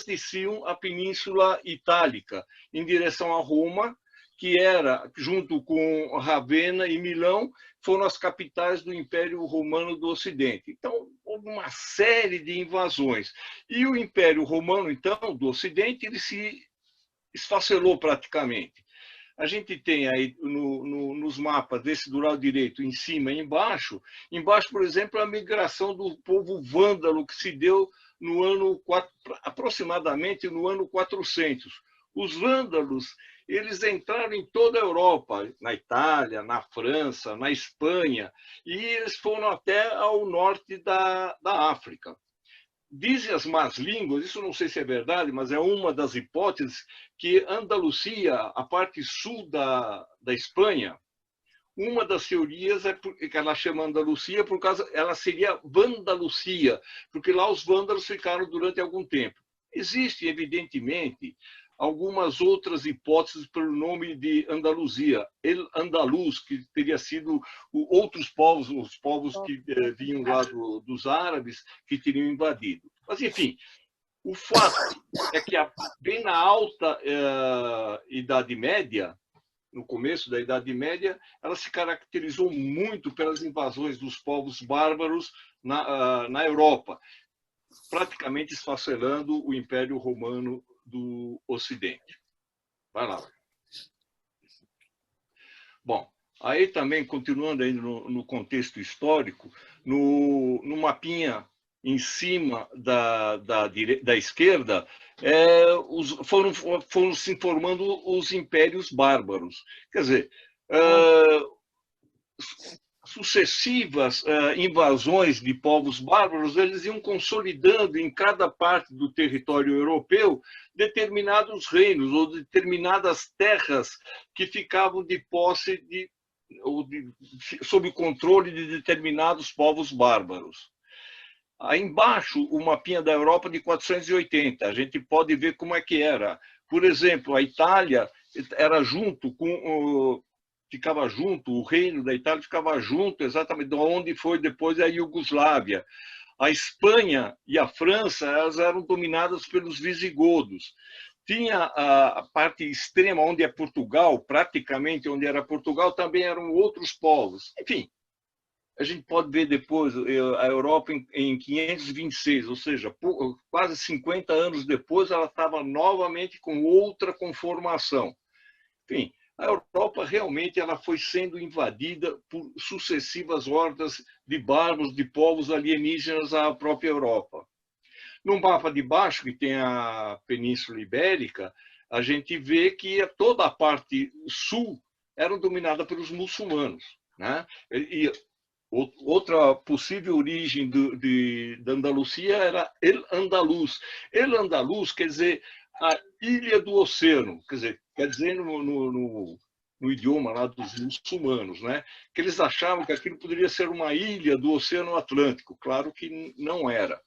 desciam a Península Itálica, em direção a Roma, que era, junto com Ravenna e Milão, foram as capitais do Império Romano do Ocidente. Então, houve uma série de invasões. E o Império Romano, então, do Ocidente, ele se esfacelou praticamente. A gente tem aí nos mapas desse do lado direito, em cima e embaixo, por exemplo, a migração do povo vândalo que se deu no ano aproximadamente no ano 400. Os vândalos, eles entraram em toda a Europa, na Itália, na França, na Espanha, e eles foram até ao norte da África. Dizem as más línguas, isso não sei se é verdade, mas é uma das hipóteses, que Andalucia, a parte sul da Espanha, uma das teorias é que ela chama Andalucia por causa, ela seria Vandalucia, porque lá os vândalos ficaram durante algum tempo. Existe, evidentemente, algumas outras hipóteses pelo nome de Andaluzia, El Andaluz, que teria sido outros povos, os povos que vinham lá dos árabes, que teriam invadido. Mas, enfim, o fato é que bem na alta Idade Média, no começo da Idade Média, ela se caracterizou muito pelas invasões dos povos bárbaros na Europa, praticamente esfacelando o Império Romano do Ocidente. Vai lá. Bom, aí também, continuando aí no contexto histórico, no mapinha em cima da esquerda, foram se formando os impérios bárbaros. Quer dizer, sucessivas invasões de povos bárbaros, eles iam consolidando em cada parte do território europeu determinados reinos ou determinadas terras que ficavam de posse sob o controle de determinados povos bárbaros. Aí embaixo, o mapinha da Europa de 480, a gente pode ver como é que era. Por exemplo, a Itália era ficava junto, o reino da Itália ficava junto exatamente de onde foi depois a Iugoslávia. A Espanha e a França, elas eram dominadas pelos visigodos. Tinha a parte extrema, onde é Portugal, praticamente onde era Portugal, também eram outros povos. Enfim, a gente pode ver depois a Europa em 526, ou seja, quase 50 anos depois, ela estava novamente com outra conformação. Enfim, a Europa realmente ela foi sendo invadida por sucessivas hordas de bárbaros, de povos alienígenas à própria Europa. No mapa de baixo, que tem a Península Ibérica, a gente vê que toda a parte sul era dominada pelos muçulmanos, né? E outra possível origem da Andalucia era El Andaluz. El Andaluz quer dizer a ilha do oceano, quer dizer no idioma lá dos muçulmanos, né? Que eles achavam que aquilo poderia ser uma ilha do Oceano Atlântico. Claro que não era.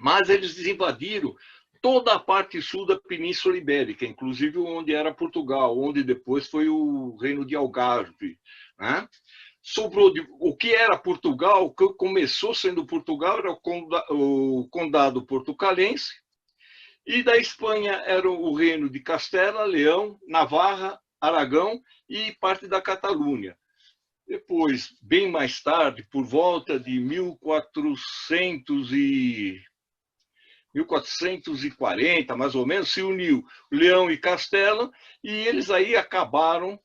Mas eles invadiram toda a parte sul da Península Ibérica, inclusive onde era Portugal, onde depois foi o Reino de Algarve, né? Sobrou o que era Portugal, o que começou sendo Portugal era o Condado Portucalense, e da Espanha era o Reino de Castela, Leão, Navarra, Aragão e parte da Catalunha. Depois, bem mais tarde, por volta de 1440, mais ou menos, se uniu Leão e Castela, e eles aí acabaram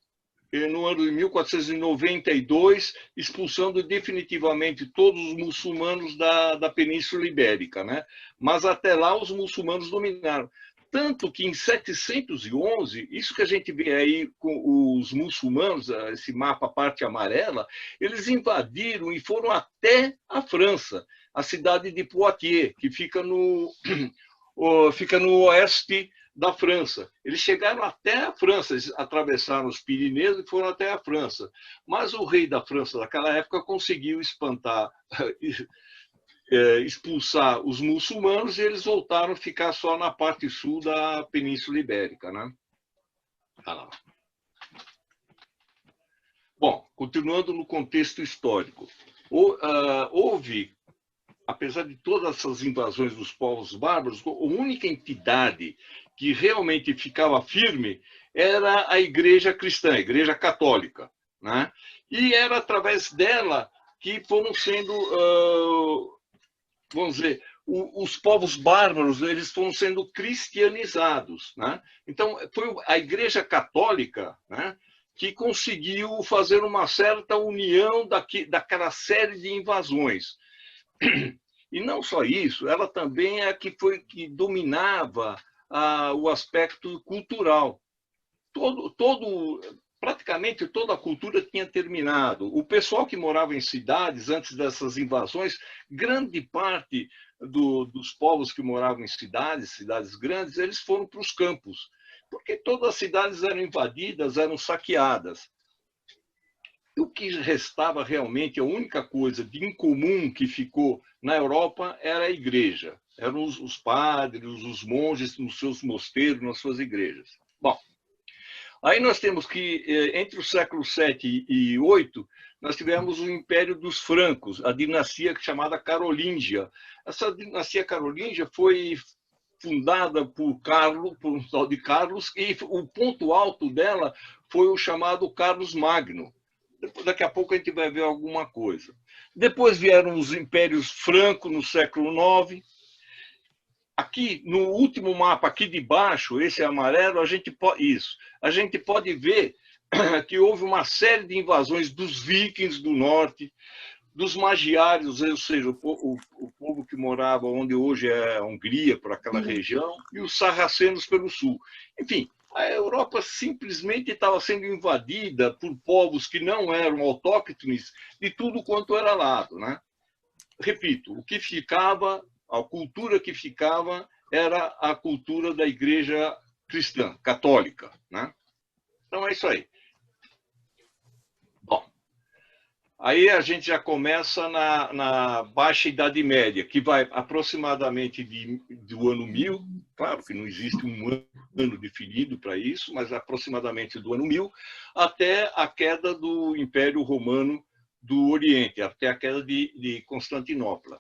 no ano de 1492, expulsando definitivamente todos os muçulmanos da Península Ibérica, né? Mas até lá os muçulmanos dominaram. Tanto que em 711, isso que a gente vê aí com os muçulmanos, esse mapa, a parte amarela, eles invadiram e foram até a França, a cidade de Poitiers, que fica no oeste da França. Eles chegaram até a França, eles atravessaram os Pirineus e foram até a França. Mas o rei da França daquela época conseguiu expulsar os muçulmanos e eles voltaram a ficar só na parte sul da Península Ibérica, né? Bom, continuando no contexto histórico, houve apesar de todas essas invasões dos povos bárbaros, a única entidade que realmente ficava firme era a Igreja cristã, a Igreja católica, né? E era através dela que foram sendo, vamos dizer, os povos bárbaros, eles foram sendo cristianizados, né? Então, foi a Igreja Católica, né, que conseguiu fazer uma certa união daquela série de invasões. E não só isso, ela também é que dominava o aspecto cultural. Praticamente toda a cultura tinha terminado. O pessoal que morava em cidades antes dessas invasões, grande parte dos povos que moravam em cidades grandes, eles foram para os campos, porque todas as cidades eram invadidas, eram saqueadas. E o que restava realmente, a única coisa de incomum que ficou na Europa era a igreja. Eram os padres, os monges nos seus mosteiros, nas suas igrejas. Bom, aí nós temos que, entre o século VII e VIII, nós tivemos o Império dos Francos, a dinastia chamada Carolíngia. Essa dinastia carolíngia foi fundada por um tal de Carlos, e o ponto alto dela foi o chamado Carlos Magno. Daqui a pouco a gente vai ver alguma coisa. Depois vieram os impérios francos no século IX. Aqui, no último mapa, aqui de baixo, esse amarelo, a gente pode ver que houve uma série de invasões dos vikings do norte, dos magiares, ou seja, o povo que morava onde hoje é a Hungria, por aquela região, e os sarracenos pelo sul. Enfim, a Europa simplesmente estava sendo invadida por povos que não eram autóctones de tudo quanto era lado, né? Repito, o que ficava, a cultura que ficava era a cultura da Igreja cristã, católica, né? Então é isso aí. Bom, aí a gente já começa na Baixa Idade Média, que vai aproximadamente do ano 1000, claro que não existe um ano definido para isso, mas aproximadamente do ano 1000, até a queda do Império Romano do Oriente, até a queda de Constantinopla.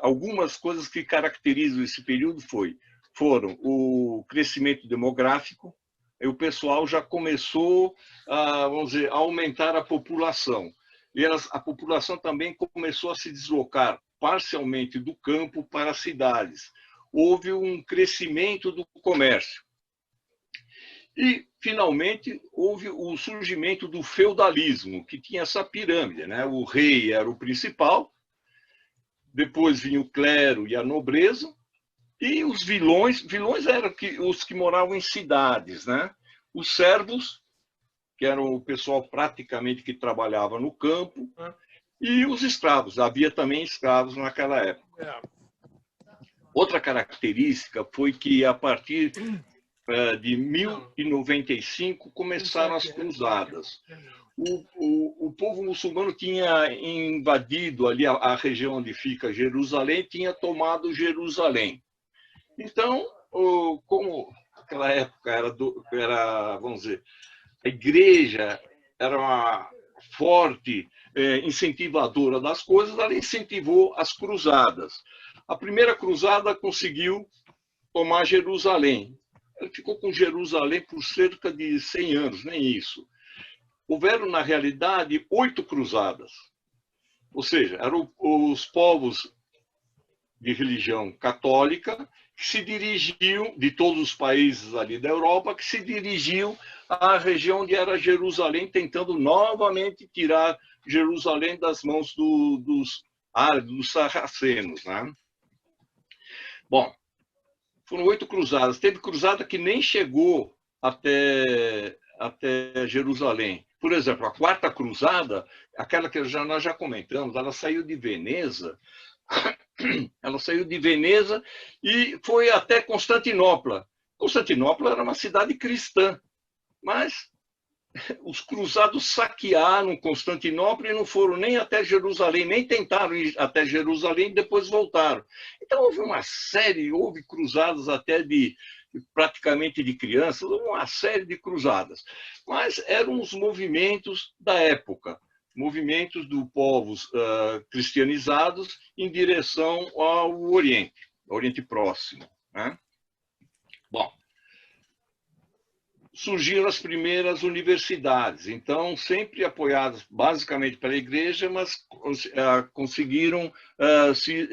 Algumas coisas que caracterizam esse período foram o crescimento demográfico, e o pessoal já começou vamos dizer, a aumentar a população. E a população também começou a se deslocar parcialmente do campo para as cidades. Houve um crescimento do comércio. E, finalmente, houve o surgimento do feudalismo, que tinha essa pirâmide, né? O rei era o principal, depois vinha o clero e a nobreza, e os vilões eram os que moravam em cidades, né? Os servos, que eram o pessoal praticamente que trabalhava no campo, e os escravos. Havia também escravos naquela época. Outra característica foi que, a partir de 1095, começaram as cruzadas. O povo muçulmano tinha invadido ali a região onde fica Jerusalém, tinha tomado Jerusalém. Então, como naquela época era, vamos dizer, a igreja era uma forte incentivadora das coisas, ela incentivou as cruzadas. A primeira cruzada conseguiu tomar Jerusalém. Ele ficou com Jerusalém por cerca de 100 anos, nem isso. Houveram, na realidade, 8 cruzadas. Ou seja, eram os povos de religião católica que se dirigiam, de todos os países ali da Europa, que se dirigiam à região onde era Jerusalém, tentando novamente tirar Jerusalém das mãos dos árabes, dos sarracenos, né? Bom, foram 8 cruzadas. Teve cruzada que nem chegou até Jerusalém. Por exemplo, a quarta cruzada, aquela que nós já comentamos, ela saiu de Veneza, e foi até Constantinopla. Constantinopla era uma cidade cristã, mas os cruzados saquearam Constantinopla e não foram nem até Jerusalém, nem tentaram ir até Jerusalém e depois voltaram. Então houve cruzadas até praticamente de crianças, uma série de cruzadas. Mas eram os movimentos da época. movimentos de povos cristianizados em direção ao Oriente Próximo, né? Bom, surgiram as primeiras universidades, então sempre apoiadas basicamente pela igreja, mas conseguiram se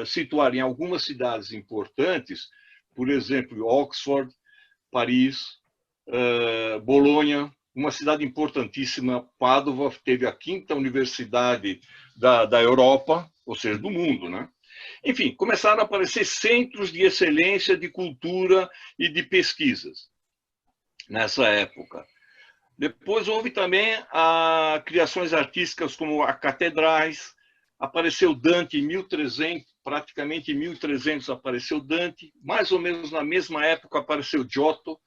situar em algumas cidades importantes, por exemplo, Oxford, Paris, Bolonha, uma cidade importantíssima, Pádua, teve a quinta universidade da Europa, ou seja, do mundo, né? Enfim, começaram a aparecer centros de excelência de cultura e de pesquisas nessa época. Depois houve também criações artísticas como as catedrais, apareceu Dante em 1300, praticamente em 1300 apareceu Dante, mais ou menos na mesma época apareceu Giotto,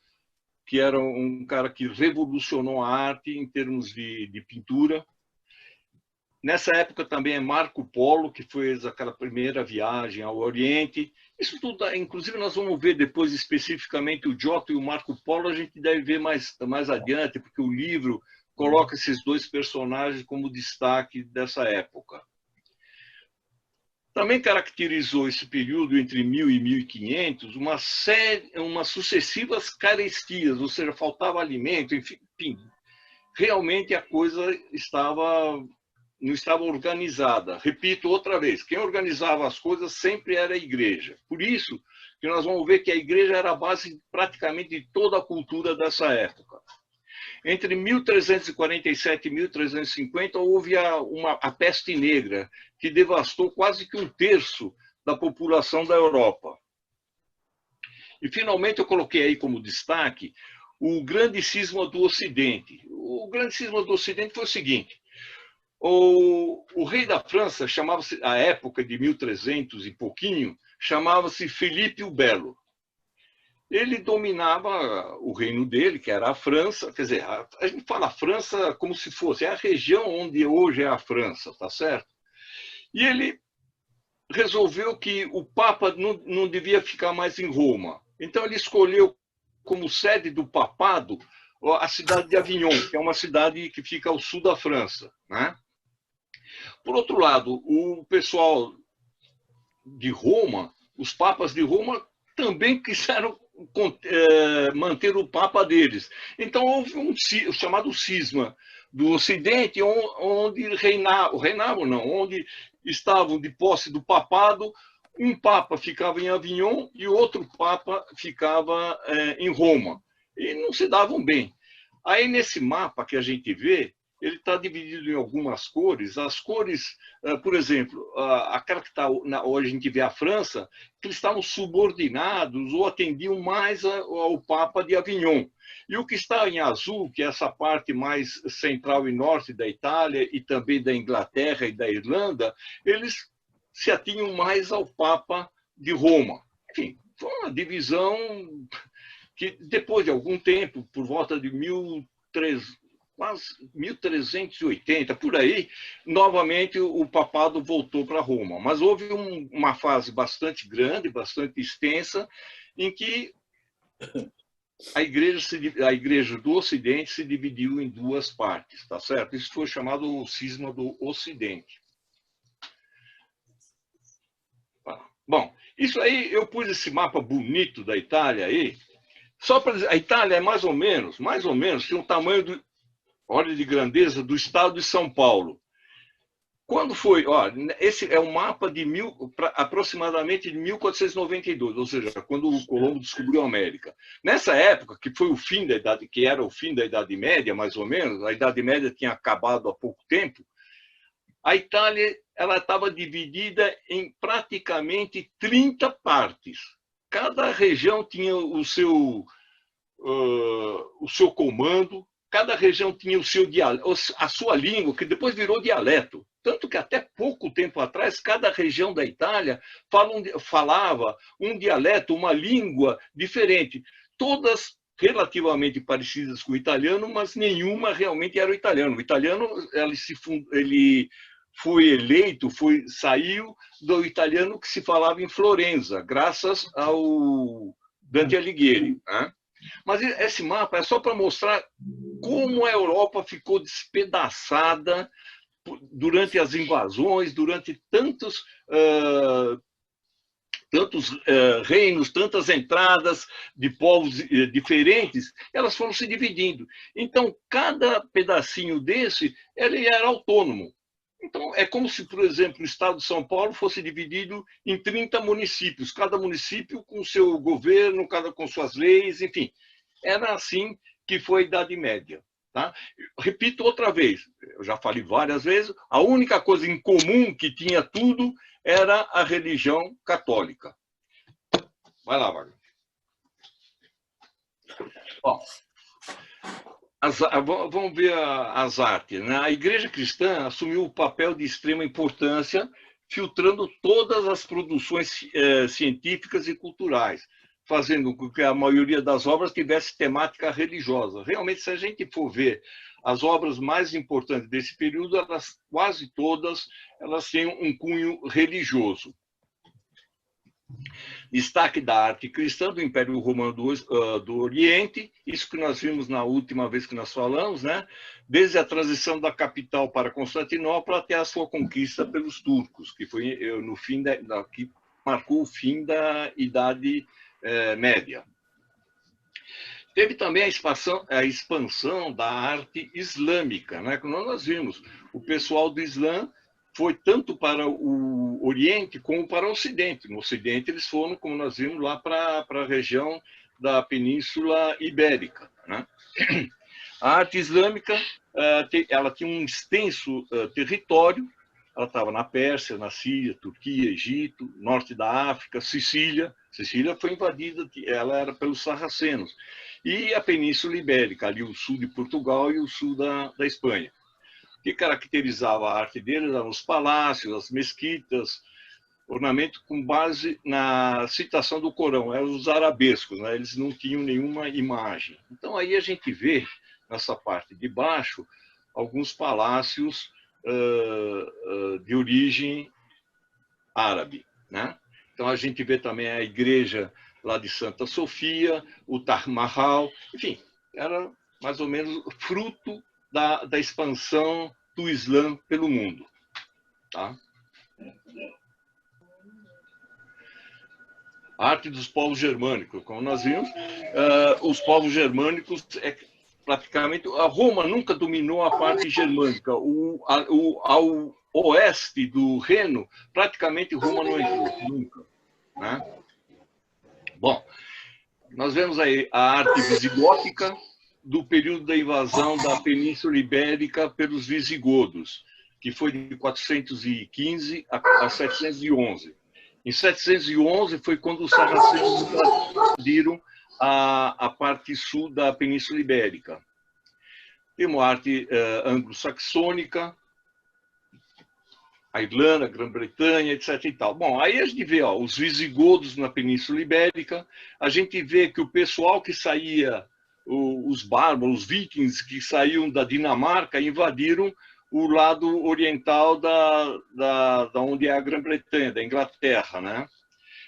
que era um cara que revolucionou a arte em termos de pintura. Nessa época também é Marco Polo, que fez aquela primeira viagem ao Oriente. Isso tudo, inclusive, nós vamos ver depois especificamente o Giotto e o Marco Polo, a gente deve ver mais adiante, porque o livro coloca esses dois personagens como destaque dessa época. Também caracterizou esse período entre 1000 e 1500 umas sucessivas carestias, ou seja, faltava alimento, enfim, realmente a coisa não estava organizada. Repito outra vez, quem organizava as coisas sempre era a igreja. Por isso que nós vamos ver que a igreja era a base praticamente de toda a cultura dessa época. Entre 1347 e 1350 houve a peste negra, que devastou quase que 1/3 da população da Europa. E, finalmente, eu coloquei aí como destaque o grande cisma do Ocidente. O grande cisma do Ocidente foi o seguinte: o rei da França chamava-se, à época de 1300 e pouquinho, chamava-se Felipe o Belo. Ele dominava o reino dele, que era a França, quer dizer, a gente fala França como se fosse a região onde hoje é a França, tá certo? E ele resolveu que o Papa não devia ficar mais em Roma. Então ele escolheu como sede do papado a cidade de Avignon, que é uma cidade que fica ao sul da França, né? Por outro lado, o pessoal de Roma, os papas de Roma, também quiseram manter o papa deles. Então houve o chamado cisma do Ocidente, onde onde estavam de posse do papado, um papa ficava em Avignon e outro papa ficava em Roma. E não se davam bem. Aí, nesse mapa que a gente vê, ele está dividido em algumas cores. As cores, por exemplo, aquela que está hoje a gente vê a França, que eles estavam subordinados ou atendiam mais ao Papa de Avignon. E o que está em azul, que é essa parte mais central e norte da Itália e também da Inglaterra e da Irlanda, eles se atinham mais ao Papa de Roma. Enfim, foi uma divisão que, depois de algum tempo, por volta de 1380, por aí, novamente o papado voltou para Roma. Mas houve uma fase bastante grande, bastante extensa, em que a igreja do Ocidente se dividiu em duas partes, tá certo? Isso foi chamado o cisma do Ocidente. Bom, isso aí, eu pus esse mapa bonito da Itália aí, só para dizer, a Itália é mais ou menos, tem um tamanho, ordem de grandeza, do estado de São Paulo. Quando foi? Esse é um mapa de aproximadamente de 1492, ou seja, quando o Colombo descobriu a América. Nessa época, que foi o fim da Idade, que era o fim da Idade Média, mais ou menos, a Idade Média tinha acabado há pouco tempo, a Itália ela estava dividida em praticamente 30 partes. Cada região tinha o seu comando, cada região tinha o seu a sua língua, que depois virou dialeto. Tanto que até pouco tempo atrás, cada região da Itália falava um dialeto, uma língua diferente. Todas relativamente parecidas com o italiano, mas nenhuma realmente era o italiano. O italiano ele foi eleito, saiu do italiano que se falava em Florença, graças ao Dante Alighieri, né? Mas esse mapa é só para mostrar como a Europa ficou despedaçada durante as invasões, durante tantos reinos, tantas entradas de povos diferentes, elas foram se dividindo. Então, cada pedacinho desse, ele era autônomo. Então, é como se, por exemplo, o estado de São Paulo fosse dividido em 30 municípios, cada município com seu governo, cada com suas leis, enfim. Era assim que foi a Idade Média. Tá? Repito outra vez, eu já falei várias vezes, a única coisa em comum que tinha tudo era a religião católica. Vai lá, Wagner. Vamos ver as artes. Né? A Igreja Cristã assumiu o papel de extrema importância, filtrando todas as produções científicas e culturais, fazendo com que a maioria das obras tivesse temática religiosa. Realmente, se a gente for ver as obras mais importantes desse período, elas quase todas elas têm um cunho religioso. Destaque da arte cristã do Império Romano do Oriente, isso que nós vimos na última vez que nós falamos, né? Desde a transição da capital para Constantinopla até a sua conquista pelos turcos, que foi no fim que marcou o fim da Idade Média. Teve também a expansão da arte islâmica, né? Como nós vimos, o pessoal do Islã foi tanto para o Oriente como para o Ocidente. No Ocidente, eles foram, como nós vimos, lá para a região da Península Ibérica. Né? A arte islâmica ela tinha um extenso território. Ela estava na Pérsia, na Síria, Turquia, Egito, norte da África, Sicília. Sicília foi invadida, ela era pelos sarracenos. E a Península Ibérica, ali o sul de Portugal e o sul da Espanha. O que caracterizava a arte deles eram os palácios, as mesquitas, ornamento com base na citação do Corão, eram os arabescos, né? Eles não tinham nenhuma imagem. Então aí a gente vê, nessa parte de baixo, alguns palácios de origem árabe. Né? Então a gente vê também a igreja lá de Santa Sofia, o Taj Mahal, enfim, era mais ou menos fruto da expansão do Islã pelo mundo. Tá? A arte dos povos germânicos, como nós vimos, os povos germânicos, praticamente, a Roma nunca dominou a parte germânica. Ao oeste do Reno, praticamente Roma não entrou, nunca. Né? Bom, nós vemos aí a arte visigótica, do período da invasão da Península Ibérica pelos visigodos, que foi de 415 a 711. Em 711 foi quando os sarracenos invadiram a parte sul da Península Ibérica. Temos a arte anglo-saxônica, a Irlanda, a Grã-Bretanha, etc. E tal. Bom, aí a gente vê os visigodos na Península Ibérica, a gente vê que o pessoal que saía, os bárbaros, os vikings que saíam da Dinamarca, invadiram o lado oriental da onde é a Grã-Bretanha, da Inglaterra. Né?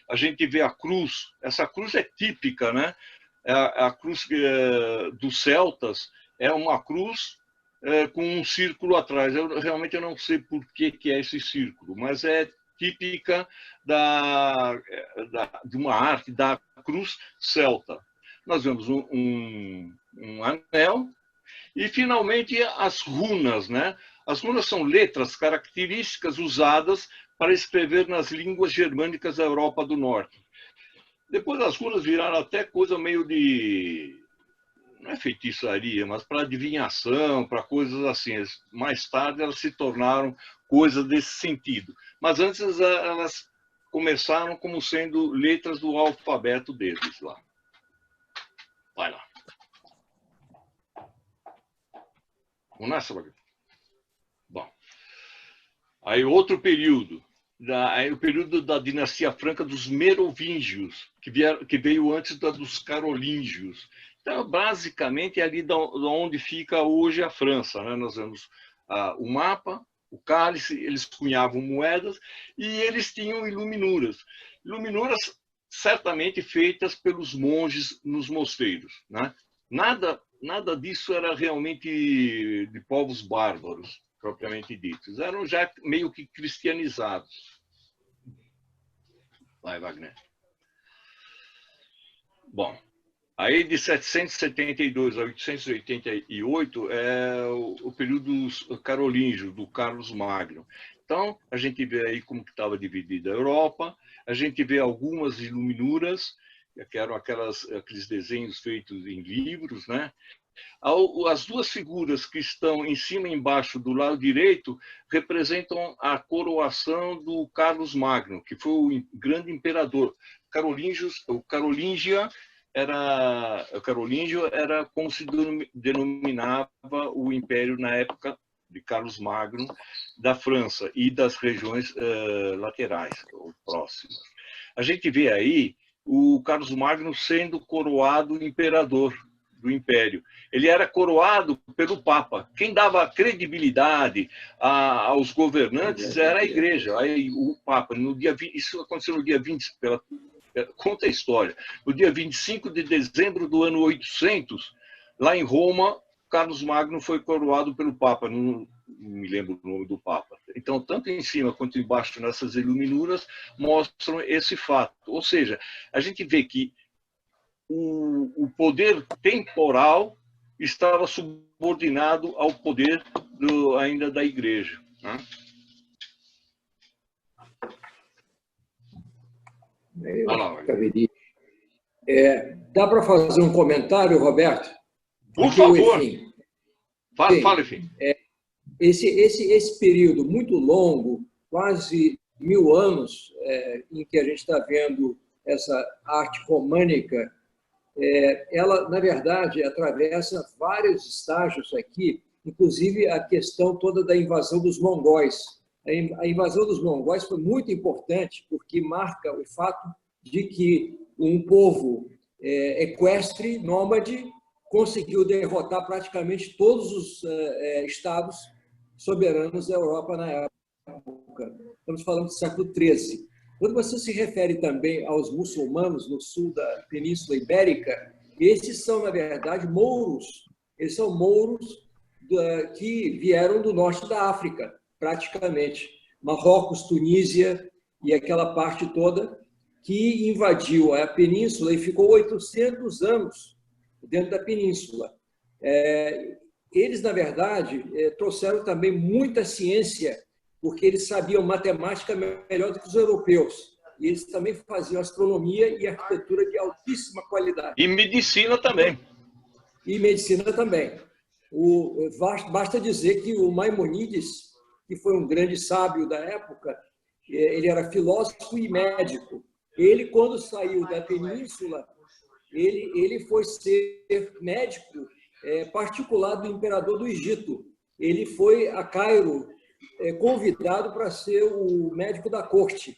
A gente vê a cruz, essa cruz é típica, né? A cruz dos celtas é uma cruz com um círculo atrás. Realmente eu não sei por que é esse círculo, mas é típica de uma arte da cruz celta. Nós vemos um anel e, finalmente, as runas. Né? As runas são letras características usadas para escrever nas línguas germânicas da Europa do Norte. Depois as runas viraram até coisa meio de... não é feitiçaria, mas para adivinhação, para coisas assim. Mais tarde elas se tornaram coisas desse sentido. Mas antes elas começaram como sendo letras do alfabeto deles lá. Vai lá. Vamos nessa, Wagner? Bom. Aí outro período. O período da dinastia franca dos Merovingios, que veio antes dos Carolíngios. Então, basicamente, é ali de onde fica hoje a França. Né? Nós vemos o mapa, o cálice, eles cunhavam moedas e eles tinham iluminuras. Iluminuras certamente feitas pelos monges nos mosteiros. Né? Nada disso era realmente de povos bárbaros. propriamente ditos. Eram já meio que cristianizados. Vai, Wagner. Bom, aí de 772 a 888 é o período carolíngio, do Carlos Magno. Então, a gente vê aí como que estava dividida a Europa, a gente vê algumas iluminuras, que eram aqueles desenhos feitos em livros, né? As duas figuras que estão em cima e embaixo do lado direito representam a coroação do Carlos Magno, que foi o grande imperador. O Carolíngio era como se denominava o império na época de Carlos Magno da França e das regiões laterais ou próximas. A gente vê aí o Carlos Magno sendo coroado imperador do Império. Ele era coroado pelo Papa. Quem dava credibilidade aos governantes era a Igreja, aí o Papa. Isso aconteceu no dia 20, conta a história. No dia 25 de dezembro do ano 800, lá em Roma, Carlos Magno foi coroado pelo Papa. Não me lembro o nome do Papa. Então, tanto em cima quanto embaixo, nessas iluminuras, mostram esse fato. Ou seja, a gente vê que o poder temporal estava subordinado ao poder ainda da Igreja. Né? Dá para fazer um comentário, Roberto? Por favor. Fala, enfim. Esse período muito longo, quase 1000 anos, em que a gente está vendo essa arte românica, ela, na verdade, atravessa vários estágios aqui, inclusive a questão toda da invasão dos mongóis. A invasão dos mongóis foi muito importante, porque marca o fato de que um povo equestre, nômade, conseguiu derrotar praticamente todos os estados soberanos da Europa na época. Estamos falando do século XIII. Quando você se refere também aos muçulmanos no sul da Península Ibérica, esses são, na verdade, mouros. Eles são mouros que vieram do norte da África, praticamente. Marrocos, Tunísia e aquela parte toda que invadiu a península e ficou 800 anos dentro da península. Eles, na verdade, trouxeram também muita ciência, porque eles sabiam matemática melhor do que os europeus. E eles também faziam astronomia e arquitetura de altíssima qualidade. E medicina também. E medicina também. Basta dizer que o Maimonides, que foi um grande sábio da época, ele era filósofo e médico. Ele, quando saiu da península, ele foi ser médico particular do imperador do Egito. Ele foi a Cairo, convidado para ser o médico da corte.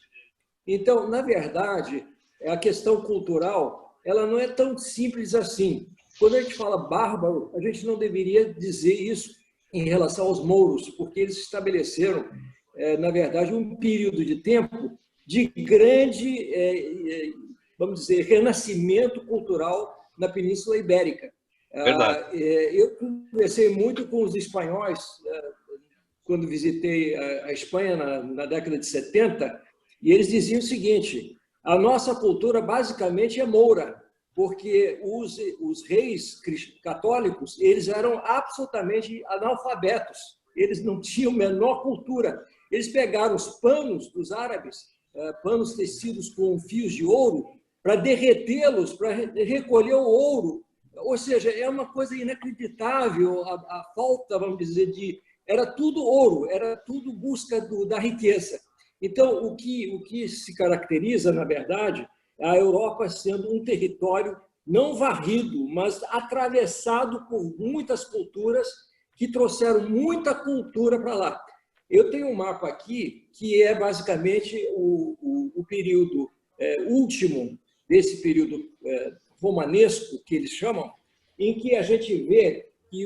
Então, na verdade, a questão cultural ela não é tão simples assim. Quando a gente fala bárbaro, a gente não deveria dizer isso em relação aos mouros, porque eles estabeleceram, na verdade, um período de tempo de grande, vamos dizer, renascimento cultural na Península Ibérica. Verdade. Eu conversei muito com os espanhóis quando visitei a Espanha na década de 70, e eles diziam o seguinte: a nossa cultura basicamente é moura, porque os reis católicos eles eram absolutamente analfabetos, eles não tinham a menor cultura. Eles pegaram os panos dos árabes, panos tecidos com fios de ouro, para derretê-los, para recolher o ouro. Ou seja, é uma coisa inacreditável a falta, vamos dizer, era tudo ouro, era tudo busca da riqueza. Então, o que se caracteriza, na verdade, é a Europa sendo um território não varrido, mas atravessado por muitas culturas que trouxeram muita cultura para lá. Eu tenho um mapa aqui que é basicamente o período último desse período romanesco, que eles chamam, em que a gente vê que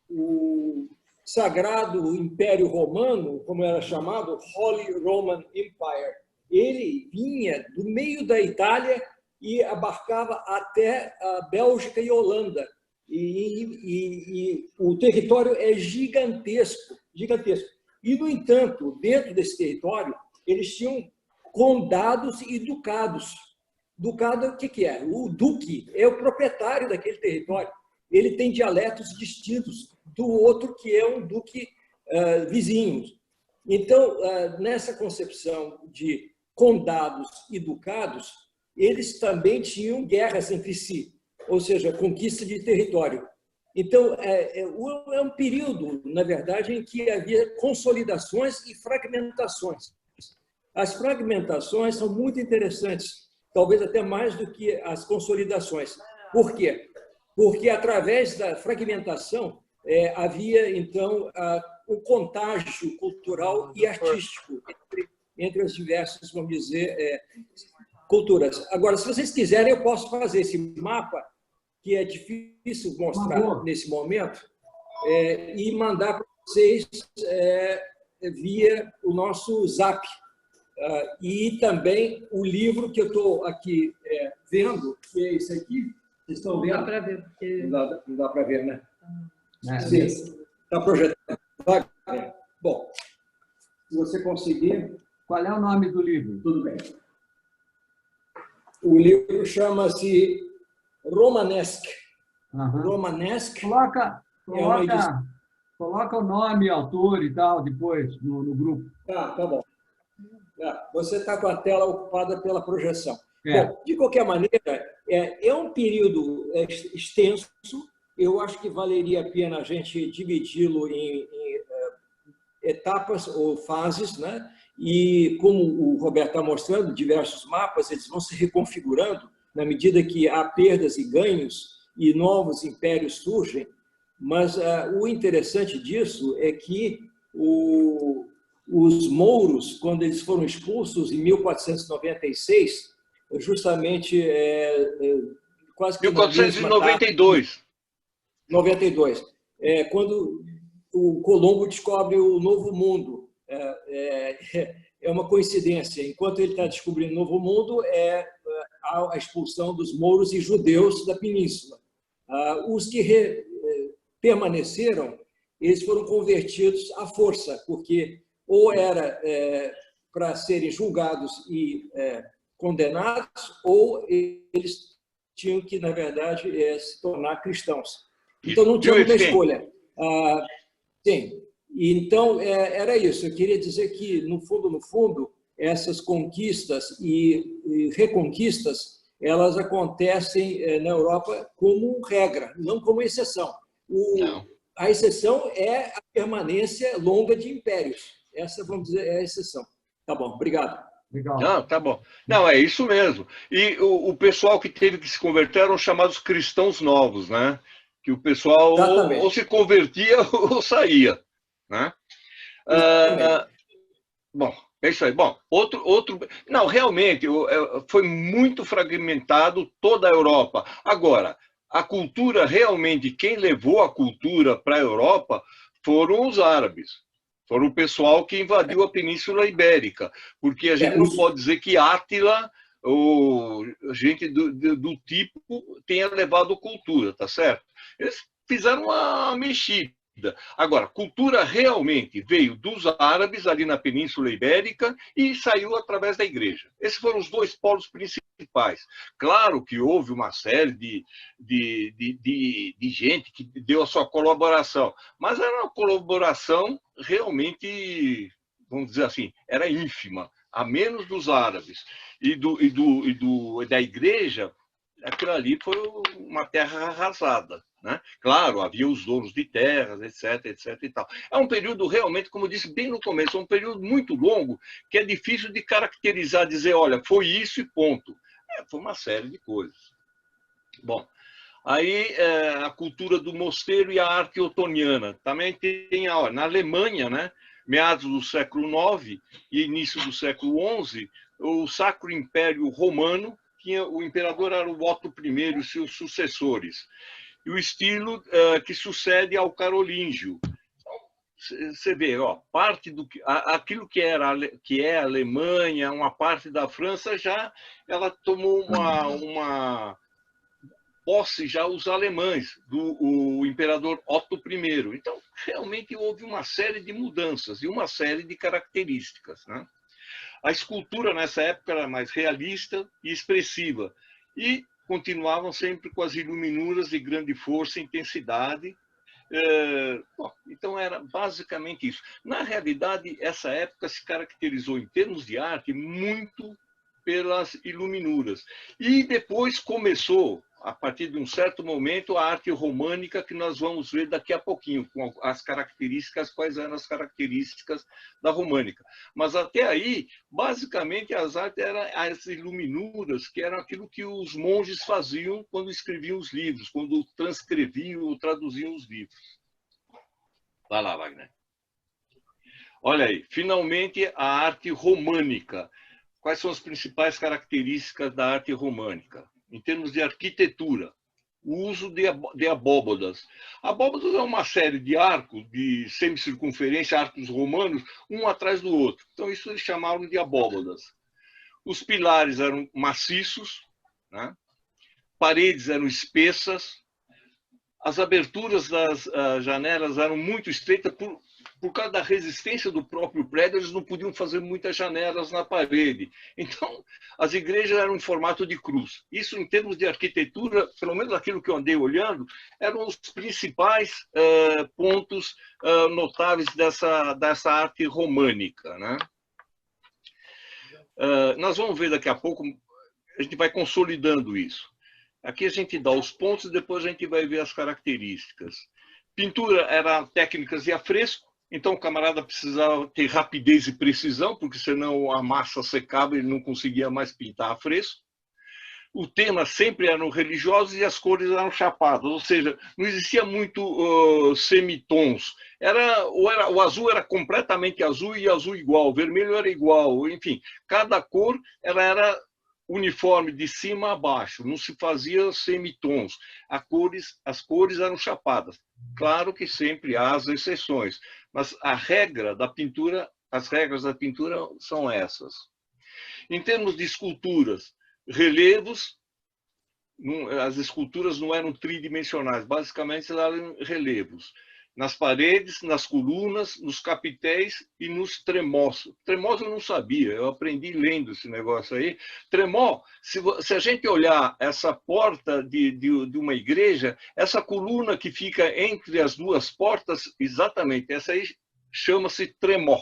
o Sagrado Império Romano, como era chamado, Holy Roman Empire, ele vinha do meio da Itália e abarcava até a Bélgica e Holanda. e o território é gigantesco, gigantesco. E, no entanto, dentro desse território, eles tinham condados e ducados. Ducado, o que é? O duque é o proprietário daquele território. Ele tem dialetos distintos do outro, que é um duque vizinho. Então, nessa concepção de condados e ducados, eles também tinham guerras entre si, ou seja, conquista de território. Então, é um período, na verdade, em que havia consolidações e fragmentações. As fragmentações são muito interessantes, talvez até mais do que as consolidações. Por quê? Porque, através da fragmentação, havia, então, um contágio cultural e artístico entre as diversas, vamos dizer, culturas. Agora, se vocês quiserem, eu posso fazer esse mapa, que é difícil mostrar nesse momento, e mandar para vocês via o nosso Zap. E também o livro que eu estou aqui vendo, que é esse aqui. Vocês estão vendo? Não dá para ver. Porque... Não dá para ver, né? Sim, está projetado. Bom, se você conseguir... Qual é o nome do livro? Tudo bem. O livro chama-se Romanesque. Romanesque. Coloca o nome, autor e tal, depois, no grupo. Tá bom. Você está com a tela ocupada pela projeção. Bom, de qualquer maneira, é um período extenso. Eu acho que valeria a pena a gente dividi-lo em etapas ou fases, né? E, como o Roberto está mostrando, diversos mapas, eles vão se reconfigurando na medida que há perdas e ganhos e novos impérios surgem. Mas o interessante disso é que os mouros, quando eles foram expulsos em 1496, justamente quase que 1492. 92, quando o Colombo descobre o Novo Mundo. É uma coincidência. Enquanto ele está descobrindo o Novo Mundo, a expulsão dos mouros e judeus da península. Os que permaneceram, eles foram convertidos à força, porque ou era para serem julgados e condenados, ou eles tinham que, na verdade, se tornar cristãos. Então, não tinha muita escolha. Sim. Então, era isso. Eu queria dizer que, no fundo, essas conquistas e reconquistas, elas acontecem na Europa como regra, não como exceção. A exceção é a permanência longa de impérios. Essa, vamos dizer, é a exceção. Tá bom, obrigado. Legal. Não, tá bom. Não, é isso mesmo. E o pessoal que teve que se converter eram chamados cristãos novos, né? Que o pessoal ou se convertia ou saía. Né? Bom, é isso aí. Bom, outro... Não, realmente, foi muito fragmentado toda a Europa. Agora, a cultura, realmente, quem levou a cultura para a Europa foram os árabes. Foram o pessoal que invadiu a Península Ibérica. Porque a gente não pode dizer que Átila, ou gente do tipo, tenha levado cultura, tá certo? Eles fizeram uma mexida. Agora, cultura realmente veio dos árabes ali na Península Ibérica e saiu através da igreja. Esses foram os dois polos principais. Claro que houve uma série de gente que deu a sua colaboração, mas era uma colaboração realmente, vamos dizer assim, era ínfima, a menos dos árabes. E da igreja, aquilo ali foi uma terra arrasada. Né? Claro, havia os donos de terras, etc. E tal. É um período realmente, como eu disse bem no começo, é um período muito longo que é difícil de caracterizar, dizer, olha, foi isso e ponto. Foi uma série de coisas. Bom, aí a cultura do mosteiro e a arte otoniana. Também tem, na Alemanha, né, meados do século IX e início do século XI, o Sacro Império Romano, o imperador era o Otto I e seus sucessores. E o estilo que sucede ao carolíngio. Você vê, parte do aquilo que é a Alemanha, uma parte da França já ela tomou posse já os alemães, o imperador Otto I. Então, realmente houve uma série de mudanças e uma série de características, né? A escultura nessa época era mais realista e expressiva e continuavam sempre com as iluminuras de grande força e intensidade. Então era basicamente isso. Na realidade, essa época se caracterizou em termos de arte muito pelas iluminuras. E depois começou, a partir de um certo momento, a arte românica, que nós vamos ver daqui a pouquinho, com as características, quais eram as características da românica. Mas até aí, basicamente, as artes eram as iluminuras, que eram aquilo que os monges faziam quando escreviam os livros, quando transcreviam ou traduziam os livros. Vai lá, Wagner. Olha aí, finalmente a arte românica. Quais são as principais características da arte românica? Em termos de arquitetura, o uso de abóbadas. Abóbadas é uma série de arcos, de semicircunferência, arcos romanos, um atrás do outro. Então, isso eles chamavam de abóbadas. Os pilares eram maciços, né? Paredes eram espessas, as aberturas das janelas eram muito estreitas, por causa da resistência do próprio prédio, eles não podiam fazer muitas janelas na parede. Então, as igrejas eram em formato de cruz. Isso, em termos de arquitetura, pelo menos aquilo que eu andei olhando, eram os principais pontos notáveis dessa arte românica, né? Nós vamos ver daqui a pouco, a gente vai consolidando isso. Aqui a gente dá os pontos e depois a gente vai ver as características. Pintura era técnicas de afresco, então o camarada precisava ter rapidez e precisão, porque senão a massa secava e ele não conseguia mais pintar a fresco. O tema sempre eram religiosos e as cores eram chapadas, ou seja, não existia muito semitons. O azul era completamente azul e azul igual, o vermelho era igual, enfim, cada cor era uniforme de cima a baixo, não se fazia semitons. As cores eram chapadas. Claro que sempre há as exceções, mas a regra da pintura, as regras da pintura são essas. Em termos de esculturas, relevos, as esculturas não eram tridimensionais, basicamente eram relevos. Nas paredes, nas colunas, nos capitéis e nos tremós. Tremós eu não sabia, eu aprendi lendo esse negócio aí. Tremó, se a gente olhar essa porta de uma igreja, essa coluna que fica entre as duas portas, exatamente, essa aí chama-se tremó.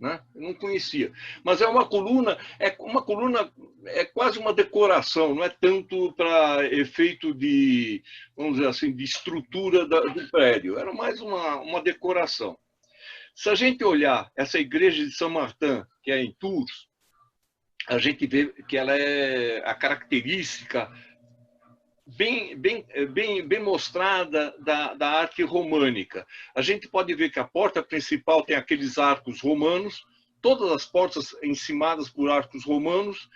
Né? Eu não conhecia. Mas é uma coluna é quase uma decoração, não é tanto para efeito de, vamos dizer assim, de estrutura do prédio. Era mais uma decoração. Se a gente olhar essa igreja de São Martin, que é em Tours, a gente vê que ela é a característica bem mostrada da arte românica. A gente pode ver que a porta principal tem aqueles arcos romanos, todas as portas encimadas por arcos romanos,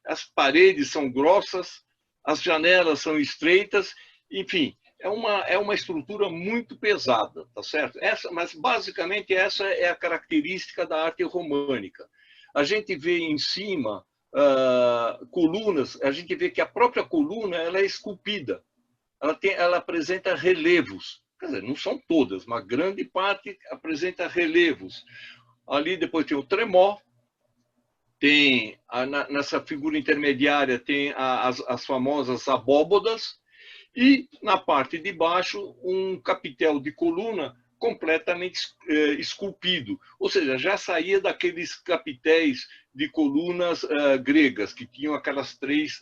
as paredes são grossas, as janelas são estreitas, enfim, é uma estrutura muito pesada, tá certo? Mas basicamente essa é a característica da arte românica. A gente vê em cima colunas, a gente vê que a própria coluna ela é esculpida, ela apresenta relevos, quer dizer, não são todas, mas grande parte apresenta relevos. Ali depois tem o tremó, tem nessa figura intermediária tem as famosas abóbodas e na parte de baixo um capitel de coluna completamente esculpido, ou seja, já saía daqueles capitéis de colunas gregas, que tinham aquelas três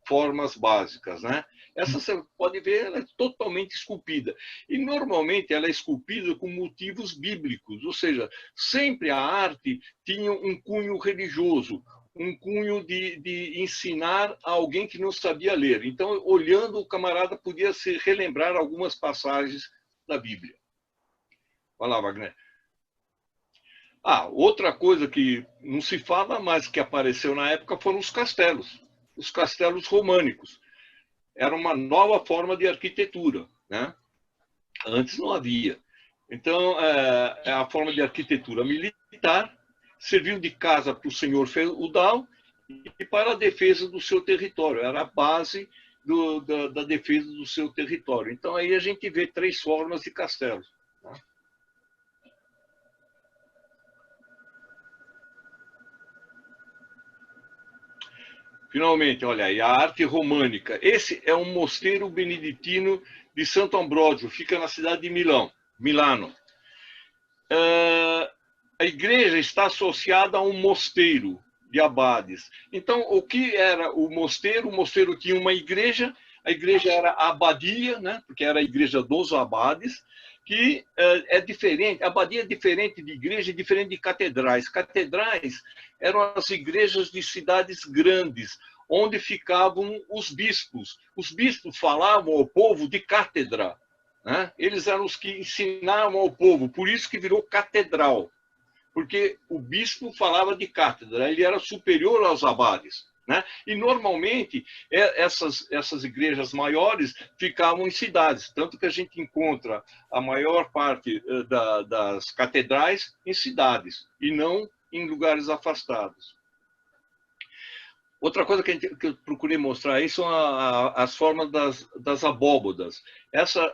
formas básicas, né? Essa você pode ver, ela é totalmente esculpida. E normalmente ela é esculpida com motivos bíblicos, ou seja, sempre a arte tinha um cunho religioso, um cunho de ensinar a alguém que não sabia ler. Então, olhando, o camarada podia se relembrar algumas passagens da Bíblia. Vai lá, Wagner. Outra coisa que não se fala, mas que apareceu na época foram os castelos românicos. Era uma nova forma de arquitetura, né? Antes não havia. Então, é a forma de arquitetura militar, serviu de casa para o senhor feudal e para a defesa do seu território. Era a base da defesa do seu território. Então, aí a gente vê 3 formas de castelos. Tá? Finalmente, olha aí, a arte românica. Esse é um mosteiro beneditino de Santo Ambrósio, fica na cidade de Milano. A igreja está associada a um mosteiro de abades. Então, o que era o mosteiro? O mosteiro tinha uma igreja, a igreja era a abadia, né? Porque era a igreja dos abades, que é diferente, a abadia é diferente de igreja, é diferente de catedrais. Catedrais eram as igrejas de cidades grandes, onde ficavam os bispos. Os bispos falavam ao povo de cátedra, né? Eles eram os que ensinavam ao povo, por isso que virou catedral, porque o bispo falava de cátedra, ele era superior aos abades. Né? E, normalmente, essas igrejas maiores ficavam em cidades, tanto que a gente encontra a maior parte das catedrais em cidades, e não em lugares afastados. Outra coisa que eu procurei mostrar aí são as formas das abóbodas. Essa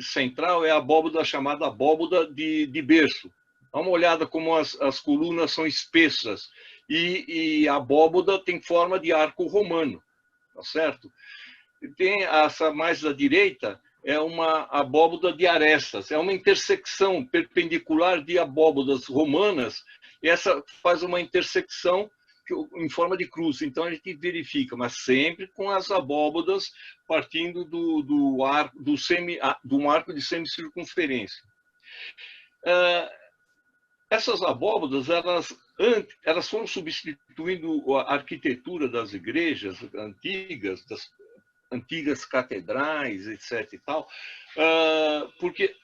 central é a abóboda chamada abóboda de berço. Dá uma olhada como as colunas são espessas. E a abóboda tem forma de arco romano, tá certo? Tem essa mais da direita, é uma abóboda de arestas, é uma intersecção perpendicular de abóbodas romanas, e essa faz uma intersecção em forma de cruz. Então a gente verifica, mas sempre com as abóbodas partindo de um arco de semicircunferência. Essas abóbodas, elas foram substituindo a arquitetura das igrejas antigas, das antigas catedrais, etc. e tal, porque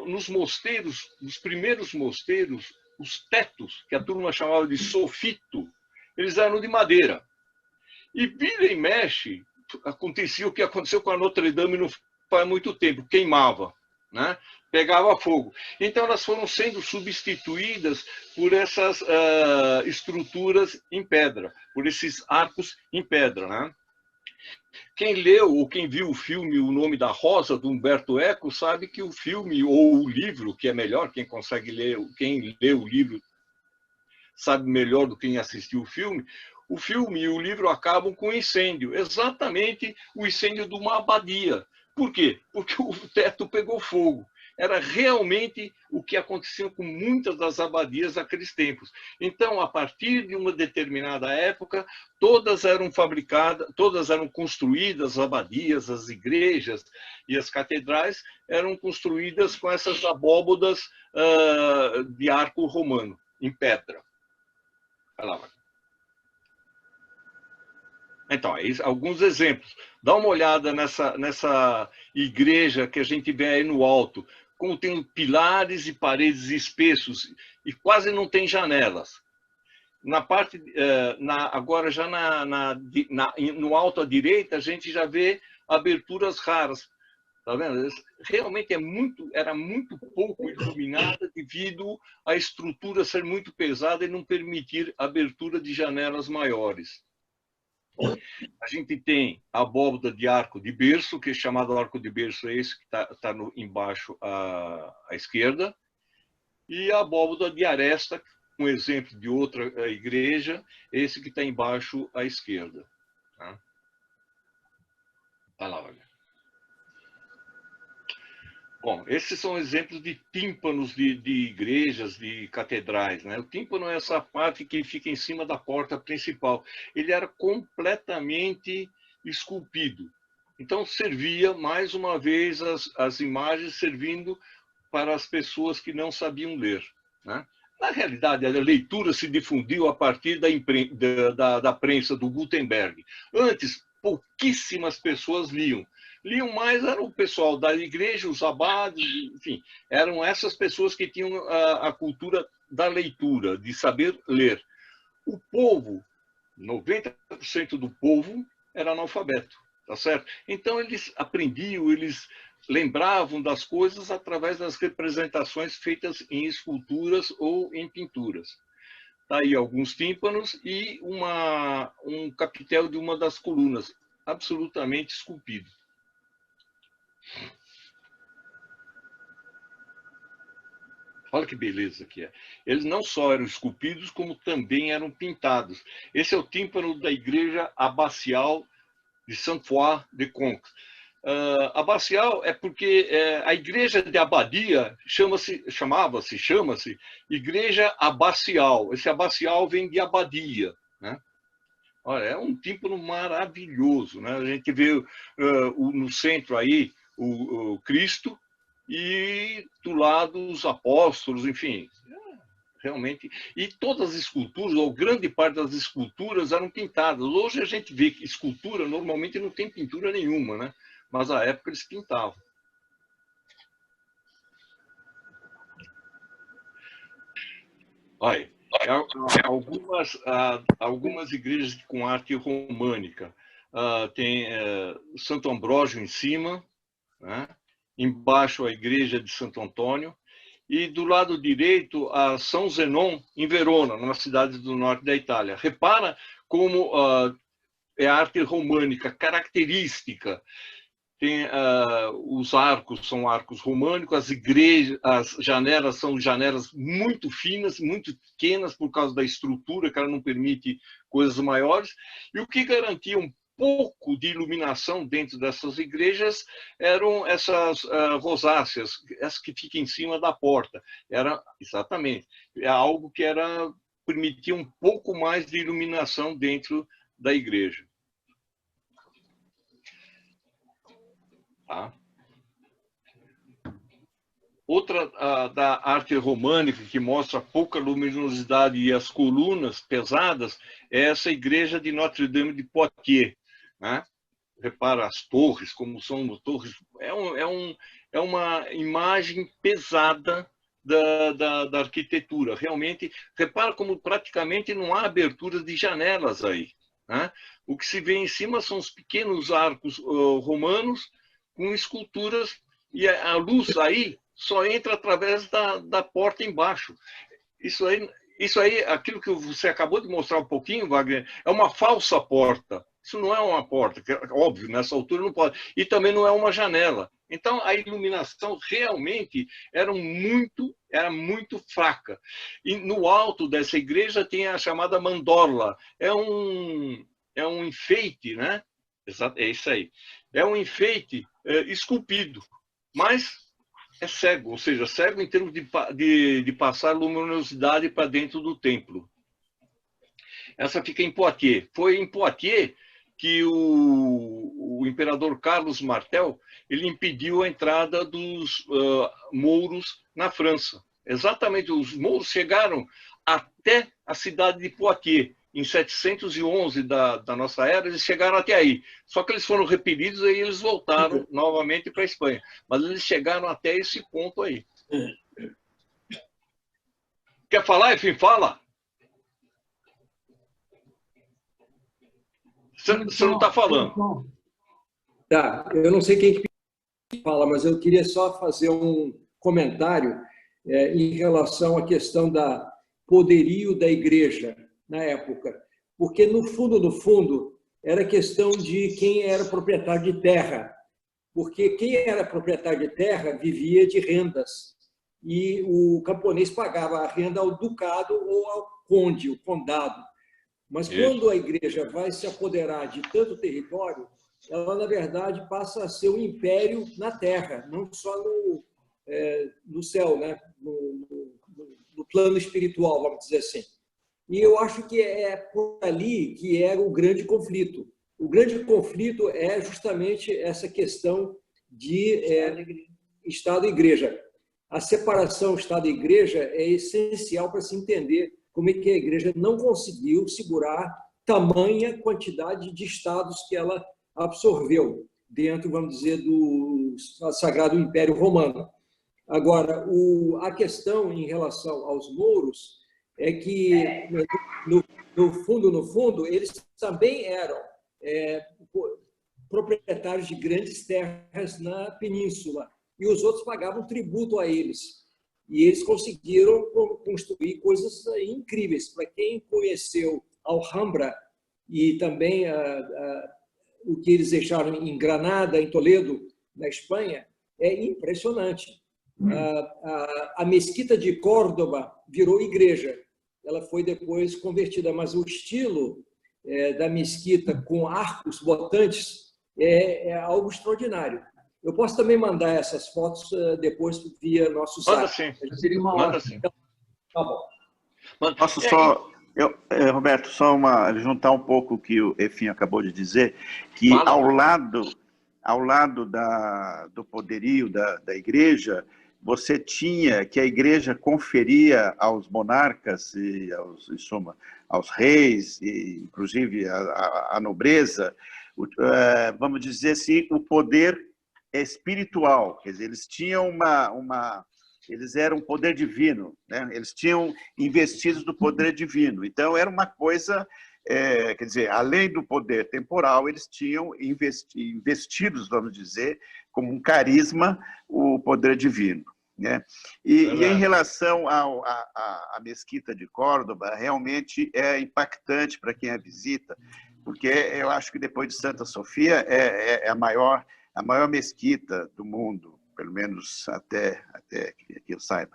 nos mosteiros, nos primeiros mosteiros, os tetos, que a turma chamava de sofito, eles eram de madeira. E vira e mexe, acontecia o que aconteceu com a Notre Dame não faz muito tempo, queimava, né? Pegava fogo. Então, elas foram sendo substituídas por essas estruturas em pedra, por esses arcos em pedra. Né? Quem leu ou quem viu o filme O Nome da Rosa, do Umberto Eco, sabe que o filme ou o livro, que é melhor, quem consegue ler, quem lê o livro sabe melhor do que quem assistiu o filme e o livro acabam com incêndio, exatamente o incêndio de uma abadia. Por quê? Porque o teto pegou fogo. Era realmente o que acontecia com muitas das abadias naqueles tempos. Então, a partir de uma determinada época, todas eram fabricadas, todas eram construídas, as abadias, as igrejas e as catedrais eram construídas com essas abóbodas de arco romano, em pedra. Vai lá, vai. Então, alguns exemplos. Dá uma olhada nessa igreja que a gente vê aí no alto, como tem pilares e paredes espessos e quase não tem janelas. Na parte, agora já no alto à direita, a gente já vê aberturas raras. Tá vendo? Realmente era muito pouco iluminada devido à estrutura ser muito pesada e não permitir abertura de janelas maiores. A gente tem a abóboda de arco de berço, que é chamado arco de berço, é esse que está embaixo à esquerda, e a abóboda de aresta, um exemplo de outra igreja, esse que está embaixo à esquerda. Tá? Vai lá, olha. Bom, esses são exemplos de tímpanos de igrejas, de catedrais. Né? O tímpano é essa parte que fica em cima da porta principal. Ele era completamente esculpido. Então, servia, mais uma vez, as imagens servindo para as pessoas que não sabiam ler. Né? Na realidade, a leitura se difundiu a partir da prensa do Gutenberg. Antes, pouquíssimas pessoas liam. Liam mais era o pessoal da igreja, os abades, enfim, eram essas pessoas que tinham a cultura da leitura, de saber ler. O povo, 90% do povo era analfabeto, tá certo? Então eles aprendiam, eles lembravam das coisas através das representações feitas em esculturas ou em pinturas. Tá aí alguns tímpanos e um capitel de uma das colunas. absolutamente esculpido. Olha que beleza que é. Eles não só eram esculpidos, como também eram pintados. Esse é o tímpano da igreja abacial de Saint-Foy de Conques. Abacial é porque a igreja de abadia chama-se igreja abacial. Esse abacial vem de abadia, né? Olha, é um tímpano maravilhoso, né? A gente vê no centro aí o Cristo e do lado os apóstolos, enfim, realmente. E todas as esculturas, ou grande parte das esculturas, eram pintadas. Hoje a gente vê que escultura normalmente não tem pintura nenhuma, né? Mas à época eles pintavam. Olha, algumas igrejas com arte românica. Tem Santo Ambrósio em cima, né? Embaixo a igreja de Santo Antônio, e do lado direito a São Zenon, em Verona, numa cidade do norte da Itália. Repara como é arte românica, característica. Tem, os arcos são arcos românicos, as janelas são janelas muito finas, muito pequenas por causa da estrutura, que ela não permite coisas maiores. E o que garantia um pouco de iluminação dentro dessas igrejas eram essas rosáceas, essas que ficam em cima da porta. Exatamente, é algo que permitia um pouco mais de iluminação dentro da igreja. Tá? Outra da arte românica que mostra pouca luminosidade e as colunas pesadas é essa igreja de Notre-Dame de Poitiers, né? Repara as torres, como são torres. É uma imagem pesada da arquitetura. Realmente, repara como praticamente não há aberturas de janelas aí, né? O que se vê em cima são os pequenos arcos romanos com esculturas, e a luz aí só entra através da porta embaixo. Isso aí, aquilo que você acabou de mostrar um pouquinho, Wagner, é uma falsa porta. Isso não é uma porta, que, óbvio, nessa altura não pode. E também não é uma janela. Então, a iluminação realmente era muito fraca. E no alto dessa igreja tem a chamada mandorla. É um enfeite, né? É isso aí. É um enfeite esculpido, mas é cego, ou seja, cego em termos de passar luminosidade para dentro do templo. Essa fica em Poitiers. Foi em Poitiers que o imperador Carlos Martel ele impediu a entrada dos mouros na França. Exatamente, os mouros chegaram até a cidade de Poitiers. Em 711 da nossa era, eles chegaram até aí. Só que eles foram repelidos e aí eles voltaram novamente para a Espanha. Mas eles chegaram até esse ponto aí. Quer falar, enfim, fala. Você não está falando. Tá, eu não sei quem que fala, mas eu queria só fazer um comentário em relação à questão da poderio da igreja na época, porque no fundo, era questão de quem era proprietário de terra, porque quem era proprietário de terra vivia de rendas, e o camponês pagava a renda ao ducado ou ao conde, o condado. Mas quando a igreja vai se apoderar de tanto território, ela, na verdade, passa a ser um império na terra, não só no céu, né? no plano espiritual, vamos dizer assim. E eu acho que é por ali que era o grande conflito. O grande conflito é justamente essa questão de Estado e Igreja. A separação Estado e Igreja é essencial para se entender como é que a Igreja não conseguiu segurar tamanha quantidade de estados que ela absorveu dentro, vamos dizer, do Sagrado Império Romano. Agora, a questão em relação aos mouros é que, no fundo, eles também eram proprietários de grandes terras na península, e os outros pagavam tributo a eles. E eles conseguiram construir coisas incríveis. Para quem conheceu Alhambra e também o que eles deixaram em Granada, em Toledo, na Espanha, é impressionante. A mesquita de Córdoba virou igreja. Ela foi depois convertida, mas o estilo da mesquita com arcos botantes é algo extraordinário. Eu posso também mandar essas fotos depois via nosso site. Manda sim. Então, tá bom. Posso só, Roberto, juntar um pouco o que o Efim acabou de dizer, que ao lado do poderio da igreja, você tinha que a igreja conferia aos monarcas e aos reis, e inclusive à nobreza, vamos dizer assim, o poder espiritual. Quer dizer, eles tinham eles eram um poder divino, né? Eles tinham investidos do poder divino. Então, era uma coisa, quer dizer, além do poder temporal, eles tinham investidos, vamos dizer, como um carisma, o poder divino, né? E em relação à mesquita de Córdoba, realmente é impactante para quem a visita, porque eu acho que depois de Santa Sofia é a maior mesquita do mundo, pelo menos até que eu saiba.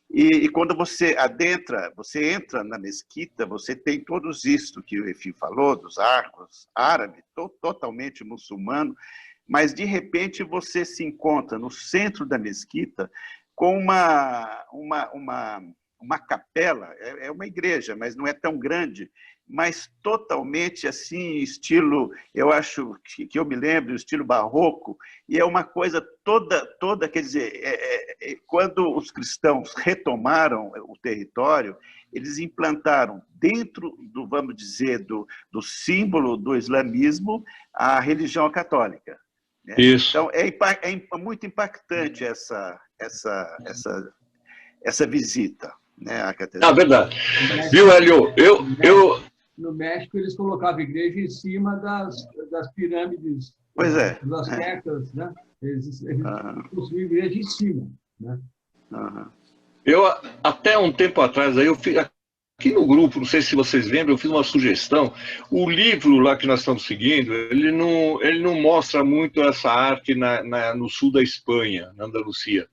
E quando você entra na mesquita, você tem todos isto que o Efim falou, dos arcos, árabe, totalmente muçulmano, mas de repente você se encontra no centro da mesquita com uma capela, é uma igreja, mas não é tão grande, mas totalmente assim, estilo, eu acho que eu me lembro, estilo barroco, e é uma coisa toda, quer dizer, quando os cristãos retomaram o território, eles implantaram dentro vamos dizer, do símbolo do islamismo, a religião católica, né? Isso. Então, é muito impactante essa visita, né, à catedral. Verdade. Viu, Hélio? No México, eles colocavam a igreja em cima das pirâmides dos aztecas, né? Eles construíam a igreja em cima, né? Eu, até um tempo atrás, eu fiz, aqui no grupo, não sei se vocês lembram, eu fiz uma sugestão. O livro lá que nós estamos seguindo, ele não mostra muito essa arte no sul da Espanha, na Andalucia.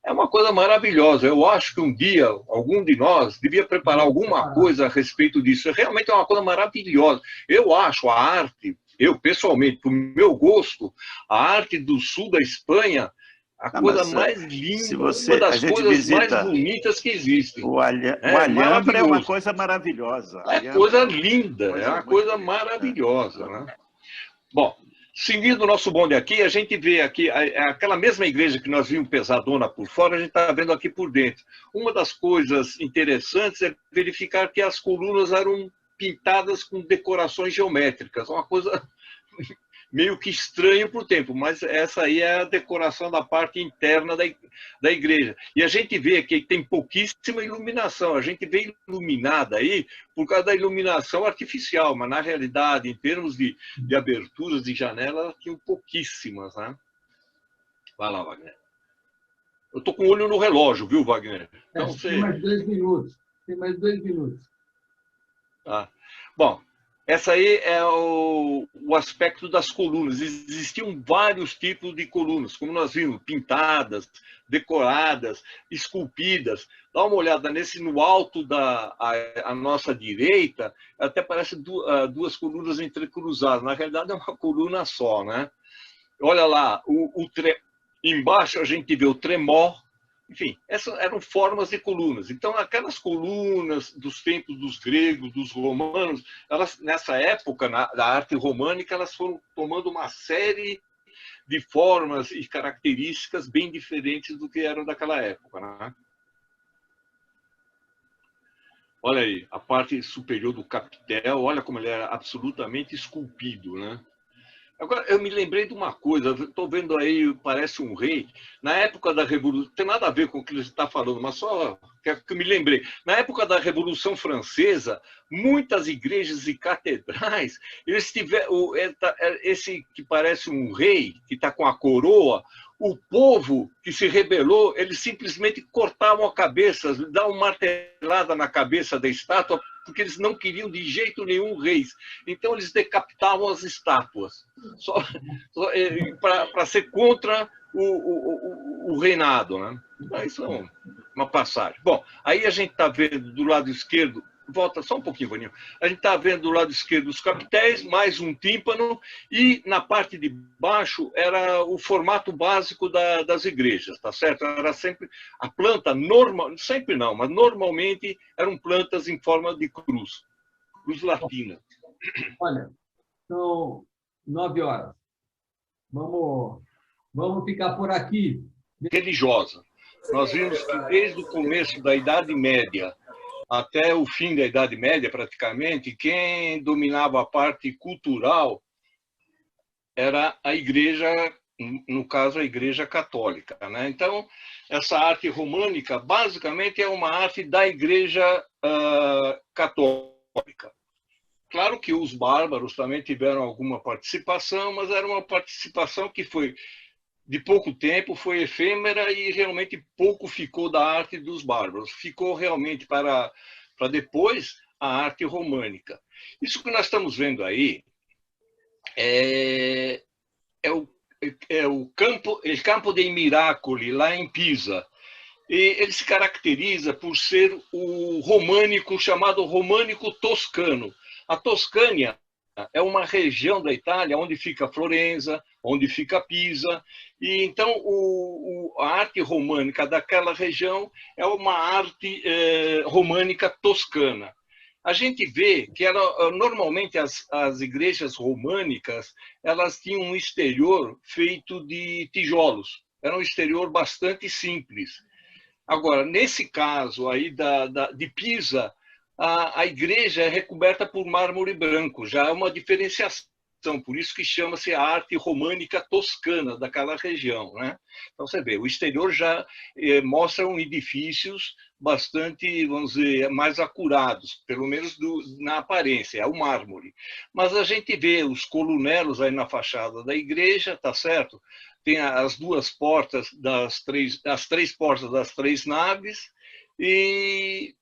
É uma coisa maravilhosa. Eu acho que um dia, algum de nós devia preparar alguma coisa a respeito disso. Realmente é uma coisa maravilhosa. Eu acho a arte, eu pessoalmente, para o meu gosto, a arte do sul da Espanha, a coisa mais linda, uma das coisas mais bonitas que existem. O Alhambra é uma coisa maravilhosa. É coisa linda, é uma coisa maravilhosa, né? Bom, seguindo o nosso bonde aqui, a gente vê aqui, aquela mesma igreja que nós vimos pesadona por fora, a gente está vendo aqui por dentro. Uma das coisas interessantes é verificar que as colunas eram pintadas com decorações geométricas, uma coisa meio que estranho por tempo, mas essa aí é a decoração da parte interna da igreja. E a gente vê que tem pouquíssima iluminação, a gente vê iluminada aí por causa da iluminação artificial, mas na realidade, em termos de aberturas de janela, tinham pouquíssimas, né? Vai lá, Wagner. Eu estou com o olho no relógio, viu, Wagner? Então, Tem mais 2 minutos. Tem mais 2 minutos. Tá. Bom, essa aí é o aspecto das colunas. Existiam vários tipos de colunas, como nós vimos, pintadas, decoradas, esculpidas. Dá uma olhada no alto à nossa direita, até parece duas colunas entrecruzadas. Na realidade, é uma coluna só, né? Olha lá, embaixo a gente vê o tremor. Enfim, essas eram formas de colunas. Então, aquelas colunas dos tempos dos gregos, dos romanos, elas, nessa época, da arte românica, elas foram tomando uma série de formas e características bem diferentes do que eram daquela época, né? Olha aí, a parte superior do capitel, olha como ele era absolutamente esculpido, né? Agora, eu me lembrei de uma coisa, estou vendo aí, parece um rei, na época da Revolução, não tem nada a ver com o que ele está falando, mas só que eu me lembrei. Na época da Revolução Francesa, muitas igrejas e catedrais, eles tiveram, esse que parece um rei, que está com a coroa, o povo que se rebelou, eles simplesmente cortavam a cabeça, davam uma martelada na cabeça da estátua, porque eles não queriam de jeito nenhum reis. Então, eles decapitavam as estátuas, para ser contra o reinado. Né? Então, isso é uma passagem. Bom, aí a gente está vendo do lado esquerdo, volta só um pouquinho, Vaninho. A gente está vendo do lado esquerdo os capitéis, mais um tímpano, e na parte de baixo era o formato básico das igrejas, tá certo? Era sempre a planta normal, sempre não, mas normalmente eram plantas em forma de cruz latina. Olha, são 9 horas. Vamos ficar por aqui. Religiosa. Nós vimos que desde o começo da Idade Média até o fim da Idade Média, praticamente, quem dominava a parte cultural era a igreja, no caso, a Igreja Católica. Né? Então, essa arte românica, basicamente, é uma arte da Igreja Católica. Claro que os bárbaros também tiveram alguma participação, mas era uma participação que foi de pouco tempo, foi efêmera e realmente pouco ficou da arte dos bárbaros. Ficou realmente para depois a arte românica. Isso que nós estamos vendo aí é o Campo dei Miracoli, lá em Pisa. E ele se caracteriza por ser o românico, chamado românico toscano. A Toscânia é uma região da Itália onde fica Florença, onde fica Pisa, e então a arte românica daquela região é uma arte românica toscana. A gente vê que normalmente as igrejas românicas elas tinham um exterior feito de tijolos, era um exterior bastante simples. Agora, nesse caso aí de Pisa, a igreja é recoberta por mármore branco, já é uma diferenciação, por isso que chama-se a arte românica toscana daquela região. Né? Então, você vê, o exterior já mostram edifícios bastante, vamos dizer, mais acurados, pelo menos na aparência, é o mármore. Mas a gente vê os colunelos aí na fachada da igreja, tá certo? Tem as duas portas as três portas das três naves, e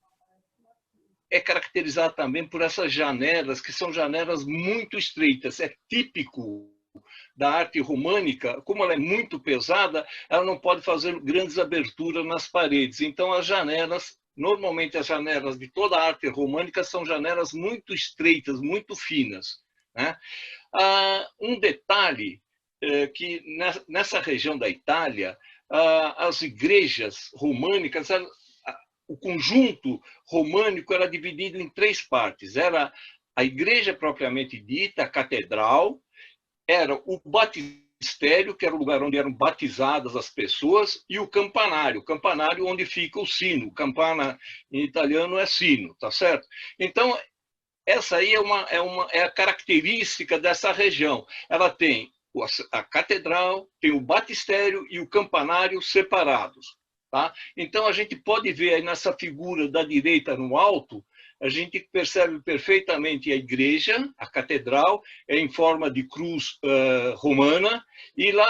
é caracterizado também por essas janelas, que são janelas muito estreitas. É típico da arte românica, como ela é muito pesada, ela não pode fazer grandes aberturas nas paredes. Então, as janelas, normalmente as janelas de toda a arte românica são janelas muito estreitas, muito finas. Né? Um detalhe que nessa região da Itália, as igrejas românicas, o conjunto românico era dividido em três partes. Era a igreja propriamente dita, a catedral, era o batistério, que era o lugar onde eram batizadas as pessoas, e o campanário onde fica o sino. Campana, em italiano, é sino, tá certo? Então, essa aí é a característica dessa região. Ela tem a catedral, tem o batistério e o campanário separados. Tá? Então, a gente pode ver aí nessa figura da direita no alto, a gente percebe perfeitamente a igreja, a catedral, é em forma de cruz romana, e lá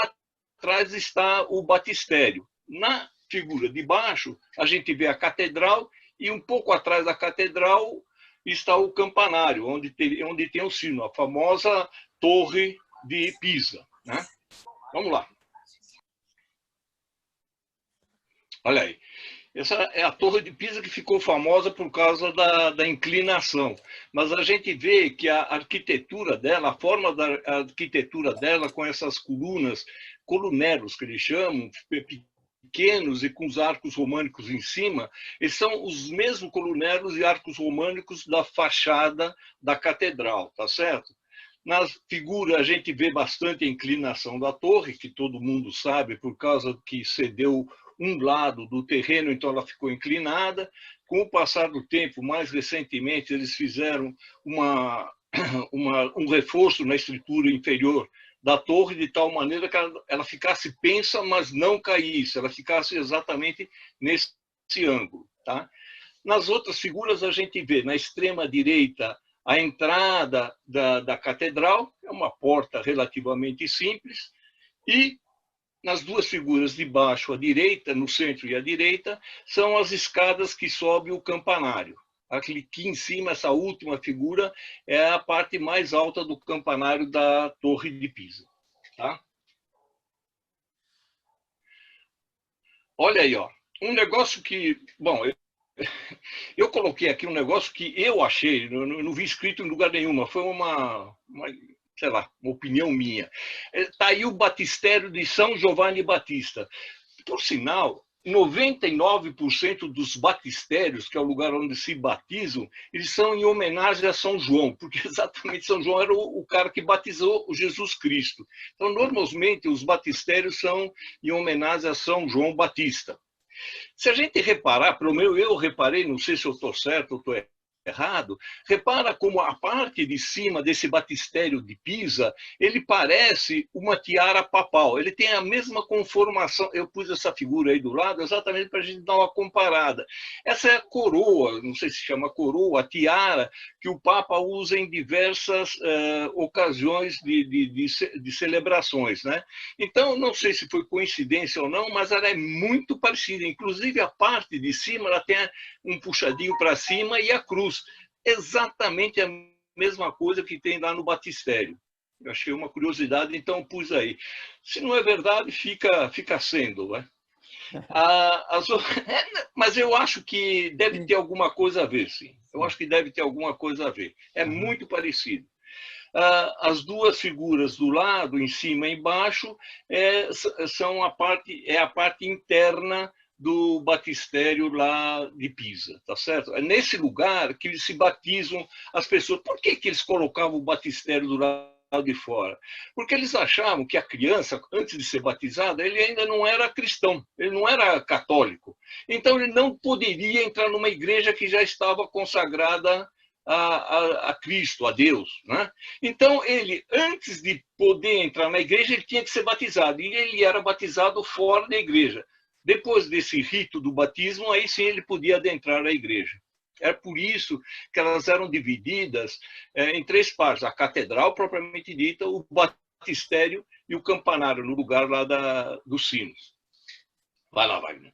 atrás está o batistério. Na figura de baixo, a gente vê a catedral, e um pouco atrás da catedral está o campanário, onde tem o sino, a famosa Torre de Pisa. Né? Vamos lá. Olha aí. Essa é a Torre de Pisa, que ficou famosa por causa da inclinação. Mas a gente vê que a arquitetura dela, a forma da arquitetura dela, com essas coluneros que eles chamam, pequenos e com os arcos românicos em cima, eles são os mesmos coluneros e arcos românicos da fachada da catedral, tá certo? Na figura, a gente vê bastante a inclinação da torre, que todo mundo sabe, por causa que cedeu um lado do terreno, então ela ficou inclinada. Com o passar do tempo, mais recentemente, eles fizeram um reforço na estrutura inferior da torre, de tal maneira que ela ficasse pensa, mas não caísse, ela ficasse exatamente nesse ângulo. Tá? Nas outras figuras, a gente vê, na extrema direita, a entrada da catedral, é uma porta relativamente simples, e nas duas figuras de baixo à direita, no centro e à direita, são as escadas que sobem o campanário. Aqui em cima, essa última figura, é a parte mais alta do campanário da Torre de Pisa. Tá? Olha aí, ó, um negócio que... Bom, eu coloquei aqui um negócio que eu achei, não vi escrito em lugar nenhum, foi sei lá, uma opinião minha. Está aí o batistério de São Giovanni Batista. Por sinal, 99% dos batistérios, que é o lugar onde se batizam, eles são em homenagem a São João, porque exatamente São João era o cara que batizou o Jesus Cristo. Então, normalmente, os batistérios são em homenagem a São João Batista. Se a gente reparar, pelo menos eu reparei, não sei se eu estou certo ou estou errado, repara como a parte de cima desse batistério de Pisa, ele parece uma tiara papal, ele tem a mesma conformação, eu pus essa figura aí do lado exatamente para a gente dar uma comparada. Essa é a coroa, não sei se chama coroa, a tiara, que o Papa usa em diversas ocasiões de celebrações, né? Então, não sei se foi coincidência ou não, mas ela é muito parecida, inclusive a parte de cima, ela tem um puxadinho para cima e a cruz. Exatamente a mesma coisa que tem lá no batistério. Eu achei uma curiosidade, então pus aí. Se não é verdade, fica sendo. Né? Mas eu acho que deve ter alguma coisa a ver, sim. Eu acho que deve ter alguma coisa a ver. É muito parecido. As duas figuras do lado, em cima e embaixo, são a parte interna do batistério lá de Pisa, tá certo? É nesse lugar que se batizam as pessoas. Por que eles colocavam o batistério do lado de fora? Porque eles achavam que a criança, antes de ser batizada, ele ainda não era cristão, ele não era católico. Então, ele não poderia entrar numa igreja que já estava consagrada a Cristo, a Deus. Né? Então, ele, antes de poder entrar na igreja, ele tinha que ser batizado. E ele era batizado fora da igreja. Depois desse rito do batismo, aí sim ele podia adentrar a igreja. É por isso que elas eram divididas em três partes. A catedral, propriamente dita, o batistério e o campanário, no lugar lá dos sinos. Vai lá, Wagner.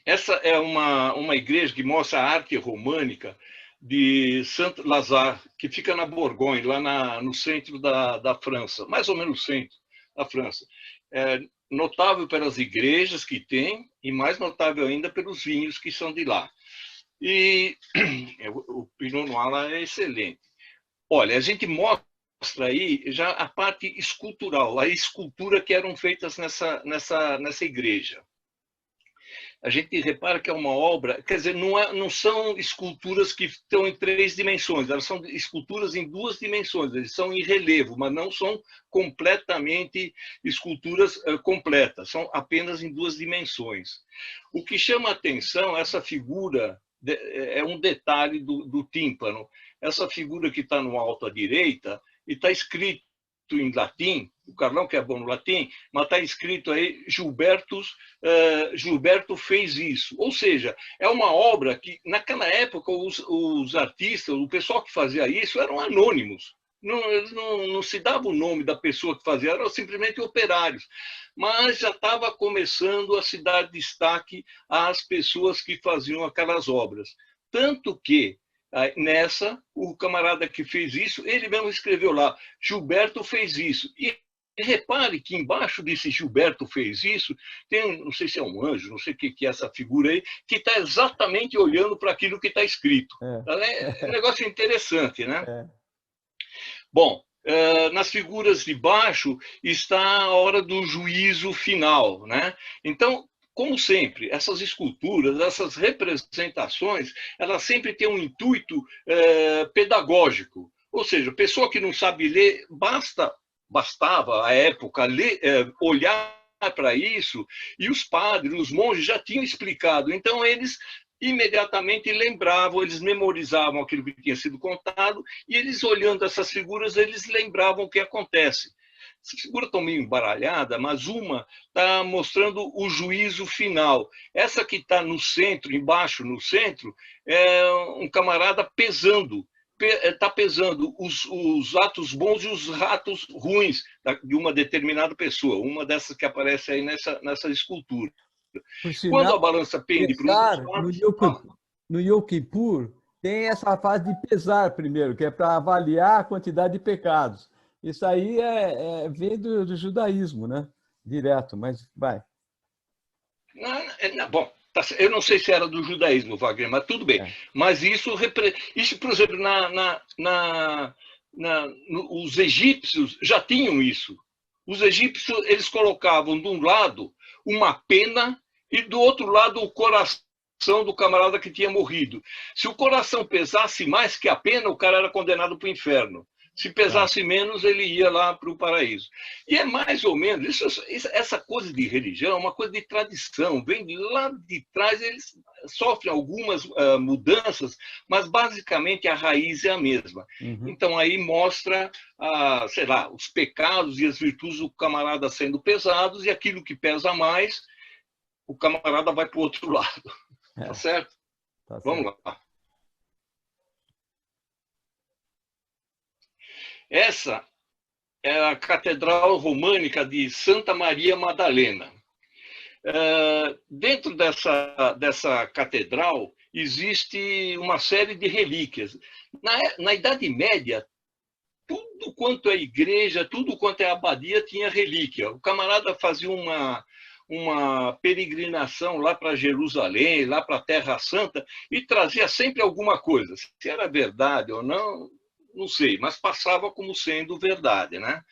Essa é uma igreja que mostra a arte românica de Saint-Lazare, que fica na Borgonha, lá no centro da França, mais ou menos no centro da França. É notável pelas igrejas que tem e mais notável ainda pelos vinhos que são de lá. E o Pinot Noir lá é excelente. Olha, a gente mostra aí já a parte escultural, a escultura que eram feitas nessa igreja. A gente repara que é uma obra, quer dizer, não são esculturas que estão em 3 dimensões, elas são esculturas em 2 dimensões, eles são em relevo, mas não são completamente esculturas completas, são apenas em 2 dimensões. O que chama a atenção, essa figura, é um detalhe do tímpano, essa figura que está no alto à direita, e está escrito em latim, o Carlão que é bom no latim, mas está escrito aí, Gilberto fez isso. Ou seja, é uma obra que, naquela época, os artistas, o pessoal que fazia isso, eram anônimos. Não se dava o nome da pessoa que fazia, eram simplesmente operários. Mas já estava começando a se dar destaque às pessoas que faziam aquelas obras. Tanto que, nessa, o camarada que fez isso, ele mesmo escreveu lá, Gilberto fez isso. E repare que embaixo desse Gilberto fez isso, tem, não sei se é um anjo, não sei o que é essa figura aí, que está exatamente olhando para aquilo que está escrito. É um negócio interessante, né? Bom, nas figuras de baixo está a hora do juízo final, né? Então, como sempre, essas esculturas, essas representações, elas sempre têm um intuito pedagógico. Ou seja, a pessoa que não sabe ler, bastava, à época, olhar para isso, e os padres, os monges já tinham explicado. Então, eles imediatamente lembravam, eles memorizavam aquilo que tinha sido contado, e eles, olhando essas figuras, eles lembravam o que acontece. Essa figura está meio embaralhada, mas uma está mostrando o juízo final. Essa que está no centro, embaixo no centro, é um camarada pesando. está pesando os atos bons e os atos ruins de uma determinada pessoa, uma dessas que aparece aí nessa escultura. Por sinal, quando a balança pende para os lados... No Yom Kippur, tem essa fase de pesar primeiro, que é para avaliar a quantidade de pecados. Isso aí vem do judaísmo, né? Direto, mas vai. Bom, eu não sei se era do judaísmo, Wagner, mas tudo bem. Mas isso, por exemplo, os egípcios já tinham isso. Os egípcios, eles colocavam de um lado uma pena e do outro lado o coração do camarada que tinha morrido. Se o coração pesasse mais que a pena, o cara era condenado para o inferno. Se pesasse menos, ele ia lá para o paraíso. E é mais ou menos, essa coisa de religião é uma coisa de tradição, vem de lá de trás, eles sofrem algumas mudanças, mas basicamente a raiz é a mesma. Uhum. Então aí mostra, sei lá, os pecados e as virtudes do camarada sendo pesados, e aquilo que pesa mais, o camarada vai para o outro lado. Tá certo? Tá certo. Vamos lá. Essa é a Catedral Românica de Santa Maria Madalena. Dentro dessa catedral existe uma série de relíquias. Na Idade Média, tudo quanto é igreja, tudo quanto é abadia tinha relíquia. O camarada fazia uma peregrinação lá para Jerusalém, lá para a Terra Santa, e trazia sempre alguma coisa. Se era verdade ou não, não sei, mas passava como sendo verdade, né?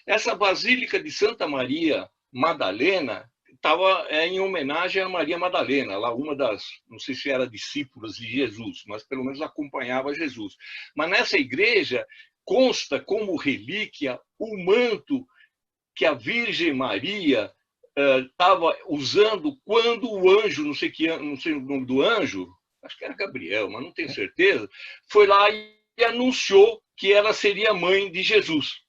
Essa Basílica de Santa Maria Madalena estava em homenagem a Maria Madalena, lá uma das, não sei se era discípulas de Jesus, mas pelo menos acompanhava Jesus. Mas nessa igreja consta como relíquia o manto que a Virgem Maria estava usando quando o anjo, não sei o nome do anjo, acho que era Gabriel, mas não tenho certeza, foi lá e anunciou que ela seria mãe de Jesus.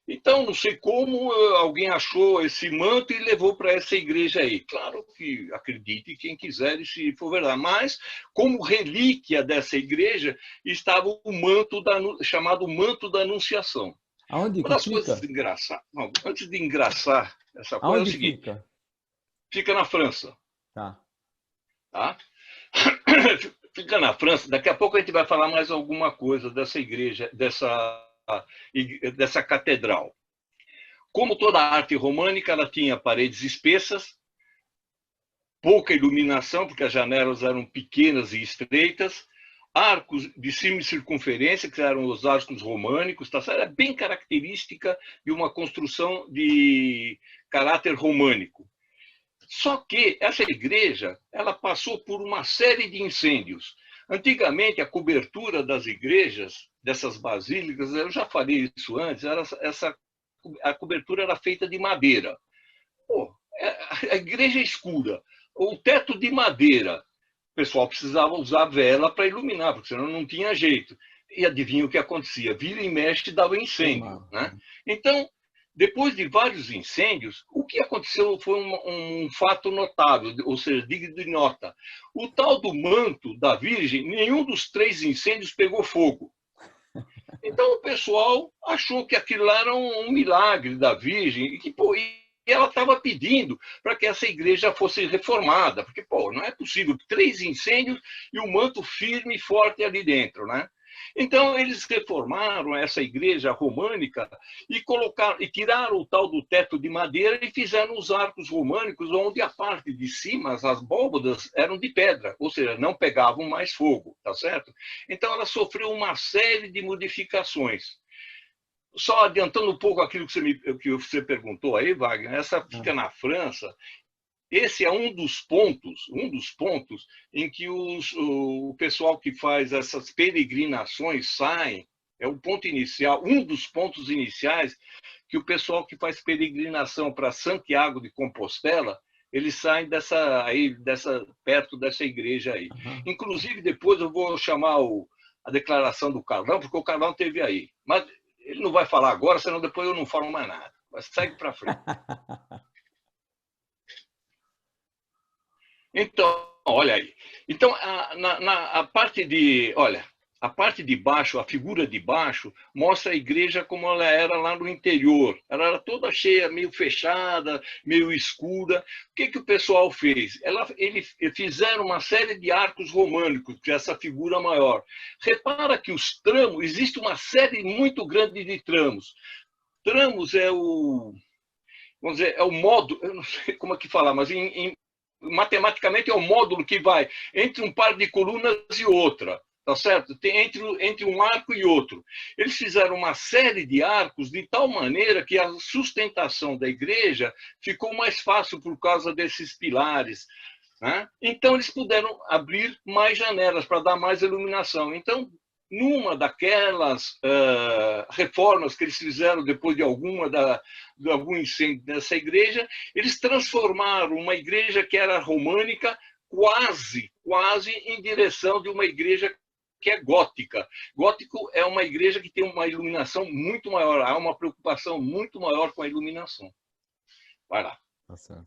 Então, não sei como alguém achou esse manto e levou para essa igreja aí. Claro que acredite quem quiser, se for verdade. Mas, como relíquia dessa igreja, estava o manto chamado manto da Anunciação. Aonde Uma das fica? coisas engraçadas... Antes de engraçar essa coisa, é o seguinte. Fica? Fica na França. Tá? Fica na França. Daqui a pouco a gente vai falar mais alguma coisa dessa igreja, dessa catedral. Como toda a arte românica, ela tinha paredes espessas, pouca iluminação, porque as janelas eram pequenas e estreitas, arcos de semicircunferência, que eram os arcos românicos, tá? Era bem característica de uma construção de caráter românico. Só que essa igreja ela passou por uma série de incêndios. Antigamente, a cobertura das igrejas, dessas basílicas, eu já falei isso antes, a cobertura era feita de madeira. A igreja é escura, o teto de madeira. O pessoal precisava usar vela para iluminar, porque senão não tinha jeito. E adivinha o que acontecia? Vira e mexe dava incêndio. Né? Então, depois de vários incêndios, o que aconteceu foi um fato notável, ou seja, digno de nota. O tal do manto da Virgem, nenhum dos 3 incêndios pegou fogo. Então o pessoal achou que aquilo lá era um milagre da Virgem, e ela estava pedindo para que essa igreja fosse reformada, porque não é possível 3 incêndios e um manto firme e forte ali dentro, né? Então, eles reformaram essa igreja românica e tiraram o tal do teto de madeira e fizeram os arcos românicos, onde a parte de cima, as abóbadas, eram de pedra, ou seja, não pegavam mais fogo, tá certo? Então, ela sofreu uma série de modificações. Só adiantando um pouco aquilo que você perguntou aí, Wagner, essa fica na França. Esse é um dos pontos em que o pessoal que faz essas peregrinações saem, é o ponto inicial, um dos pontos iniciais que o pessoal que faz peregrinação para Santiago de Compostela, eles saem perto dessa igreja aí. Uhum. Inclusive, depois eu vou chamar a declaração do Carlão, porque o Carlão esteve aí. Mas ele não vai falar agora, senão depois eu não falo mais nada. Mas segue para frente. Então, olha aí. Então, a parte de... Olha, a parte de baixo, a figura de baixo, mostra a igreja como ela era lá no interior. Ela era toda cheia, meio fechada, meio escura. O que o pessoal fez? Eles fizeram uma série de arcos românicos, que é essa figura maior. Repara que os tramos, existe uma série muito grande de tramos. Tramos é vamos dizer, é o módulo, eu não sei como é que falar, mas matematicamente é o módulo que vai entre um par de colunas e outra. Tá certo? Tem entre um arco e outro. Eles fizeram uma série de arcos de tal maneira que a sustentação da igreja ficou mais fácil por causa desses pilares, né? Então, eles puderam abrir mais janelas para dar mais iluminação. Então, numa daquelas reformas que eles fizeram depois de algum incêndio dessa igreja, eles transformaram uma igreja que era românica quase em direção de uma igreja que é gótica. Gótico é uma igreja que tem uma iluminação muito maior, há uma preocupação muito maior com a iluminação. Vai lá. Tá certo.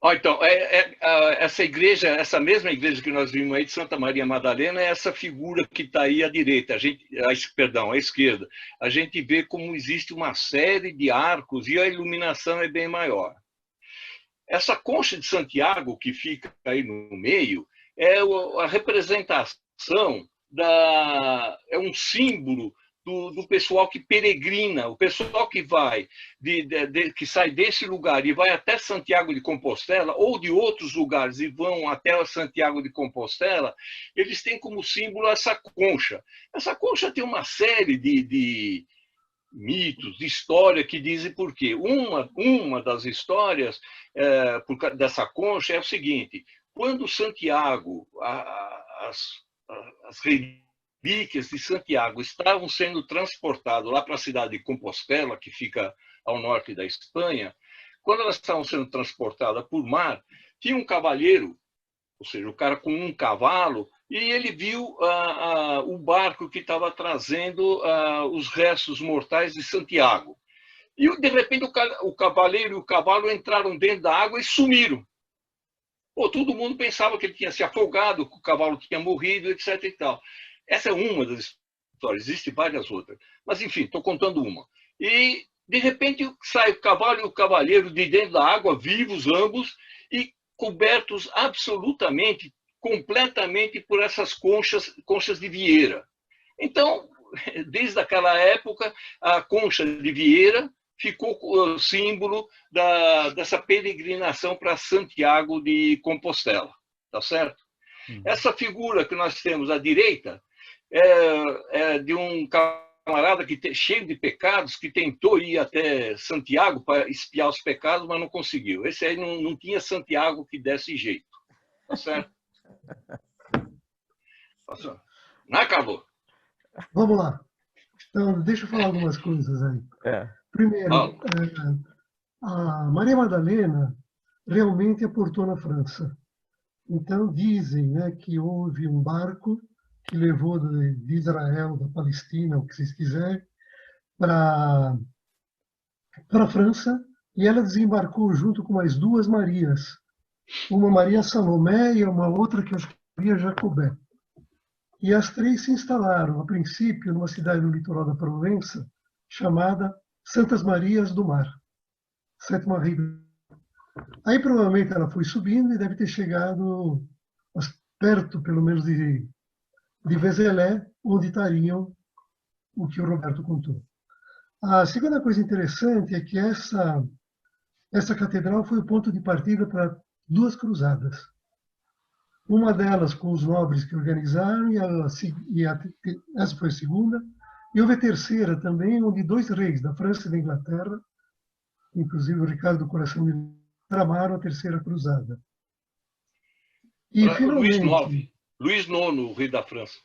Então, essa igreja, essa mesma igreja que nós vimos aí de Santa Maria Madalena, é essa figura que está aí à direita, à esquerda. A gente vê como existe uma série de arcos e a iluminação é bem maior. Essa concha de Santiago, que fica aí no meio, é a representação é um símbolo do pessoal que peregrina, o pessoal que vai, que sai desse lugar e vai até Santiago de Compostela, ou de outros lugares e vão até Santiago de Compostela, eles têm como símbolo essa concha. Essa concha tem uma série de mitos, de história que dizem por quê. Uma das histórias dessa concha é o seguinte: quando Santiago, as relíquias de Santiago estavam sendo transportadas lá para a cidade de Compostela, que fica ao norte da Espanha, quando elas estavam sendo transportadas por mar, tinha um cavalheiro, ou seja, o cara com um cavalo, e ele viu o barco que estava trazendo os restos mortais de Santiago. E, de repente, o cavaleiro e o cavalo entraram dentro da água e sumiram. Todo mundo pensava que ele tinha se afogado, que o cavalo tinha morrido, etc. E tal. Essa é uma das histórias, existem várias outras. Mas, enfim, estou contando uma. E, de repente, sai o cavalo e o cavaleiro de dentro da água, vivos ambos, e cobertos absolutamente, completamente por essas conchas de vieira. Então, desde aquela época, a concha de vieira ficou o símbolo dessa peregrinação para Santiago de Compostela. Tá certo? Essa figura que nós temos à direita é de um camarada cheio de pecados, que tentou ir até Santiago para espiar os pecados, mas não conseguiu. Esse aí não tinha Santiago que desse jeito. Tá certo? Não acabou. Vamos lá. Então, deixa eu falar algumas coisas aí. Primeiro, a Maria Madalena realmente aportou na França. Então, dizem, né, que houve um barco que levou de Israel, da Palestina, o que vocês quiserem, para a França, e ela desembarcou junto com mais duas Marias. Uma Maria Salomé e uma outra que eu acho que é Maria Jacobé. E as três se instalaram, a princípio, numa cidade no litoral da Provença, chamada Santas Marias do Mar, Sétima Ribeira. Aí, provavelmente, ela foi subindo e deve ter chegado perto, pelo menos, de Vézelay, onde estariam o que o Roberto contou. A segunda coisa interessante é que essa catedral foi o ponto de partida para duas cruzadas. Uma delas com os nobres que organizaram, essa foi a segunda. E houve a terceira também, onde dois reis, da França e da Inglaterra, inclusive o Ricardo do Coração de tramaram a terceira cruzada. E, finalmente, Luís IX, o rei da França.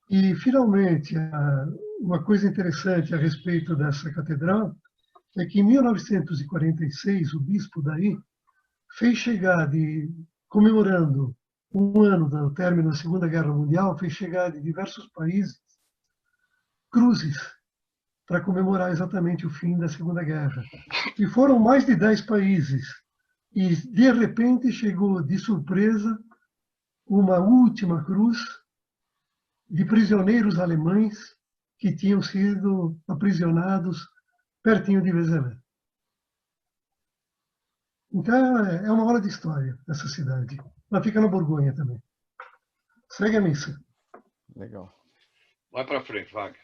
E, finalmente, uma coisa interessante a respeito dessa catedral é que, em 1946, o bispo daí fez chegar, comemorando um ano do término da Segunda Guerra Mundial, fez chegar de diversos países cruzes para comemorar exatamente o fim da Segunda Guerra. E foram mais de 10 países. e de repente chegou de surpresa uma última cruz de prisioneiros alemães que tinham sido aprisionados pertinho de Vézelay. Então, é uma aula de história, essa cidade. Ela fica na Borgonha também. Segue a missa. Legal. Vai para frente, Wagner.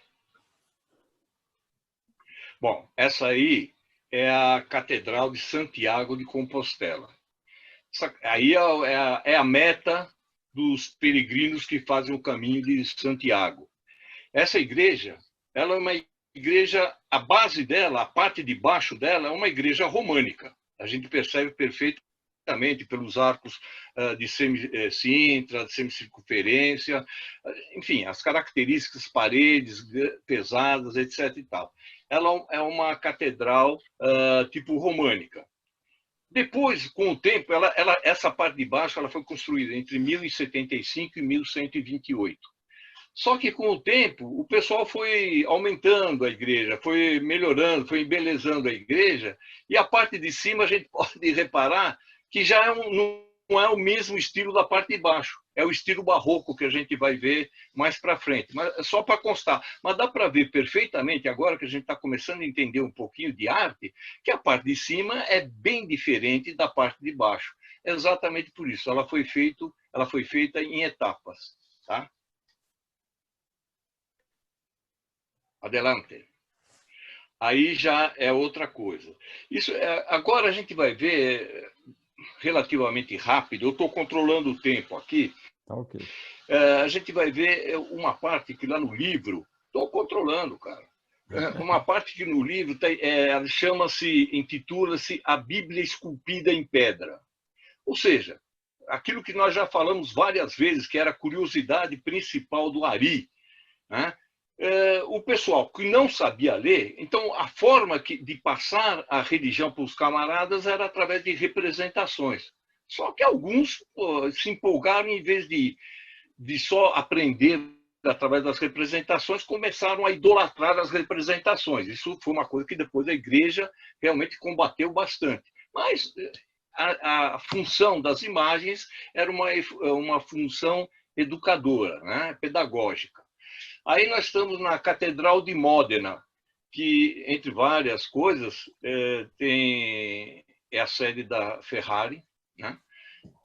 Bom, essa aí é a Catedral de Santiago de Compostela. Essa aí é a meta dos peregrinos que fazem o caminho de Santiago. Essa igreja, ela é uma igreja, a base dela, a parte de baixo dela, é uma igreja românica. A gente percebe perfeitamente pelos arcos de semi-cintra, de semicircunferência, enfim, as características, paredes pesadas, etc. e tal. Ela é uma catedral tipo românica. Depois, com o tempo, essa parte de baixo ela foi construída entre 1075 e 1128. Só que, com o tempo, o pessoal foi aumentando a igreja, foi melhorando, foi embelezando a igreja, e a parte de cima a gente pode reparar que já não é o mesmo estilo da parte de baixo. É o estilo barroco que a gente vai ver mais para frente. Mas é só para constar. Mas dá para ver perfeitamente, agora que a gente está começando a entender um pouquinho de arte, que a parte de cima é bem diferente da parte de baixo. Exatamente por isso. Ela foi feita em etapas. Tá? Adelante. Aí já é outra coisa. Agora a gente vai ver relativamente rápido. Eu estou controlando o tempo aqui. Tá, ok. A gente vai ver uma parte que lá no livro, estou controlando, cara. Uma parte que no livro intitula-se A Bíblia Esculpida em Pedra. Ou seja, aquilo que nós já falamos várias vezes, que era a curiosidade principal do Ari, né? O pessoal que não sabia ler, então a forma de passar a religião para os camaradas era através de representações. Só que alguns se empolgaram, em vez de só aprender através das representações, começaram a idolatrar as representações. Isso foi uma coisa que depois a igreja realmente combateu bastante. Mas a função das imagens era uma função educadora, né? Pedagógica. Aí nós estamos na Catedral de Módena, que, entre várias coisas, é a sede da Ferrari, né?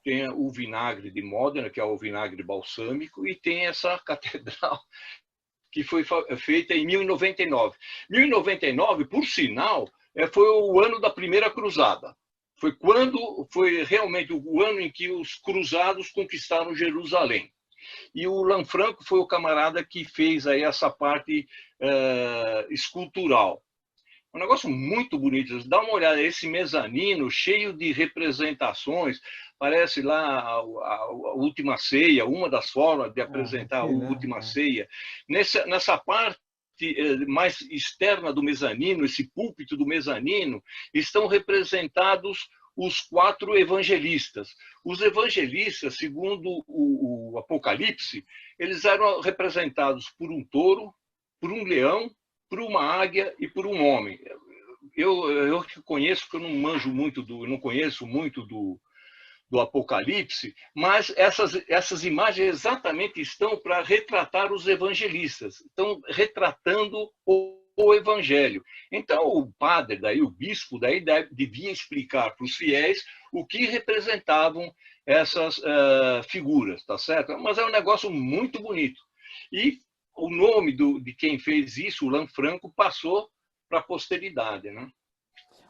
Tem o vinagre de Módena, que é o vinagre balsâmico, e tem essa catedral que foi feita em 1099. 1099, por sinal, foi o ano da Primeira Cruzada. Foi realmente o ano em que os cruzados conquistaram Jerusalém. E o Lanfranco foi o camarada que fez aí essa parte escultural. Um negócio muito bonito. Dá uma olhada, esse mezanino cheio de representações. Parece lá a Última Ceia, uma das formas de apresentar a Última Ceia. Nessa parte mais externa do mezanino, esse púlpito do mezanino, estão representados os 4 evangelistas. Os evangelistas, segundo o Apocalipse, eles eram representados por um touro, por um leão, por uma águia e por um homem. Eu conheço, que eu não manjo muito não conheço muito do Apocalipse, mas essas imagens exatamente estão para retratar os evangelistas, estão retratando o evangelho. Então, o padre, o bispo, devia explicar para os fiéis o que representavam essas figuras, tá certo? Mas é um negócio muito bonito. E o nome de quem fez isso, o Lanfranco, passou para a posteridade, né?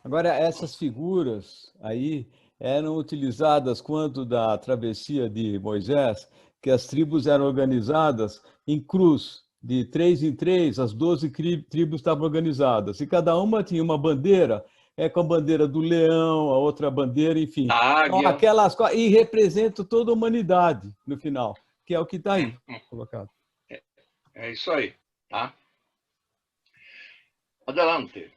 Agora, essas figuras aí eram utilizadas quando da travessia de Moisés, que as tribos eram organizadas em cruz. De 3 em 3, as 12 tribos estavam organizadas. E cada uma tinha uma bandeira, com a bandeira do leão, a outra bandeira, enfim. Então, e representa toda a humanidade no final, que é o que está aí colocado. É isso aí, tá? Adelante.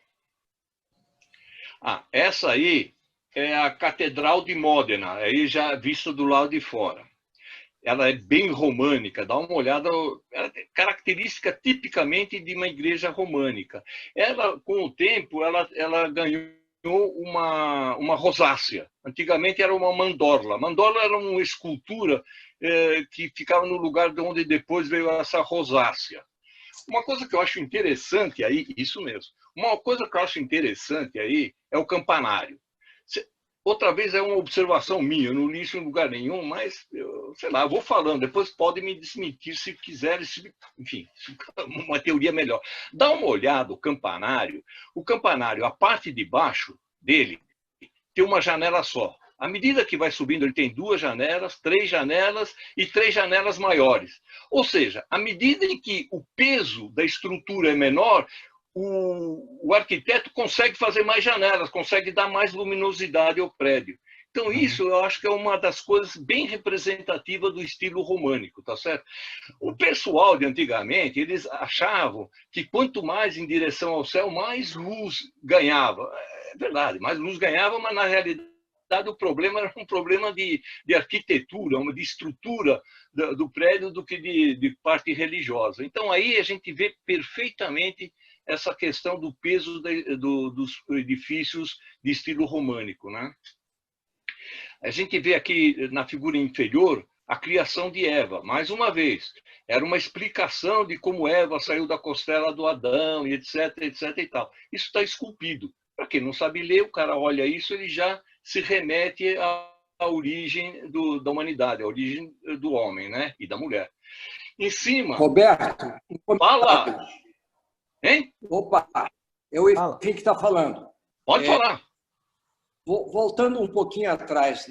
Essa aí é a Catedral de Módena, aí já vista do lado de fora. Ela é bem românica, dá uma olhada, ela tem característica tipicamente de uma igreja românica. Ela, com o tempo, ela ganhou uma rosácea. Antigamente era uma mandorla. Mandorla era uma escultura que ficava no lugar de onde depois veio essa rosácea. Uma coisa que eu acho interessante aí, isso mesmo, uma coisa que eu acho interessante aí é o campanário. Outra vez é uma observação minha, eu não li isso em lugar nenhum, mas, sei lá, eu vou falando, depois podem me desmentir se quiserem, enfim, uma teoria melhor. Dá uma olhada, o campanário, a parte de baixo dele tem uma janela só. À medida que vai subindo, ele tem 2 janelas, 3 janelas e 3 janelas maiores. Ou seja, à medida em que o peso da estrutura é menor, o arquiteto consegue fazer mais janelas, consegue dar mais luminosidade ao prédio. Então, isso eu acho que é uma das coisas bem representativas do estilo românico, tá certo? O pessoal de antigamente, eles achavam que quanto mais em direção ao céu, mais luz ganhava. É verdade, mais luz ganhava, mas na realidade o problema era um problema de arquitetura, de estrutura do prédio do que de parte religiosa. Então, aí a gente vê perfeitamente essa questão do peso dos edifícios de estilo românico, né? A gente vê aqui na figura inferior a criação de Eva. Mais uma vez, era uma explicação de como Eva saiu da costela do Adão, e etc, etc e tal. Isso está esculpido. Para quem não sabe ler, o cara olha isso, ele já se remete à origem da humanidade, à origem do homem, né? E da mulher. Em cima... Roberto, fala! Hein? Opa, é o Henrique que está falando. Pode falar. Voltando um pouquinho atrás,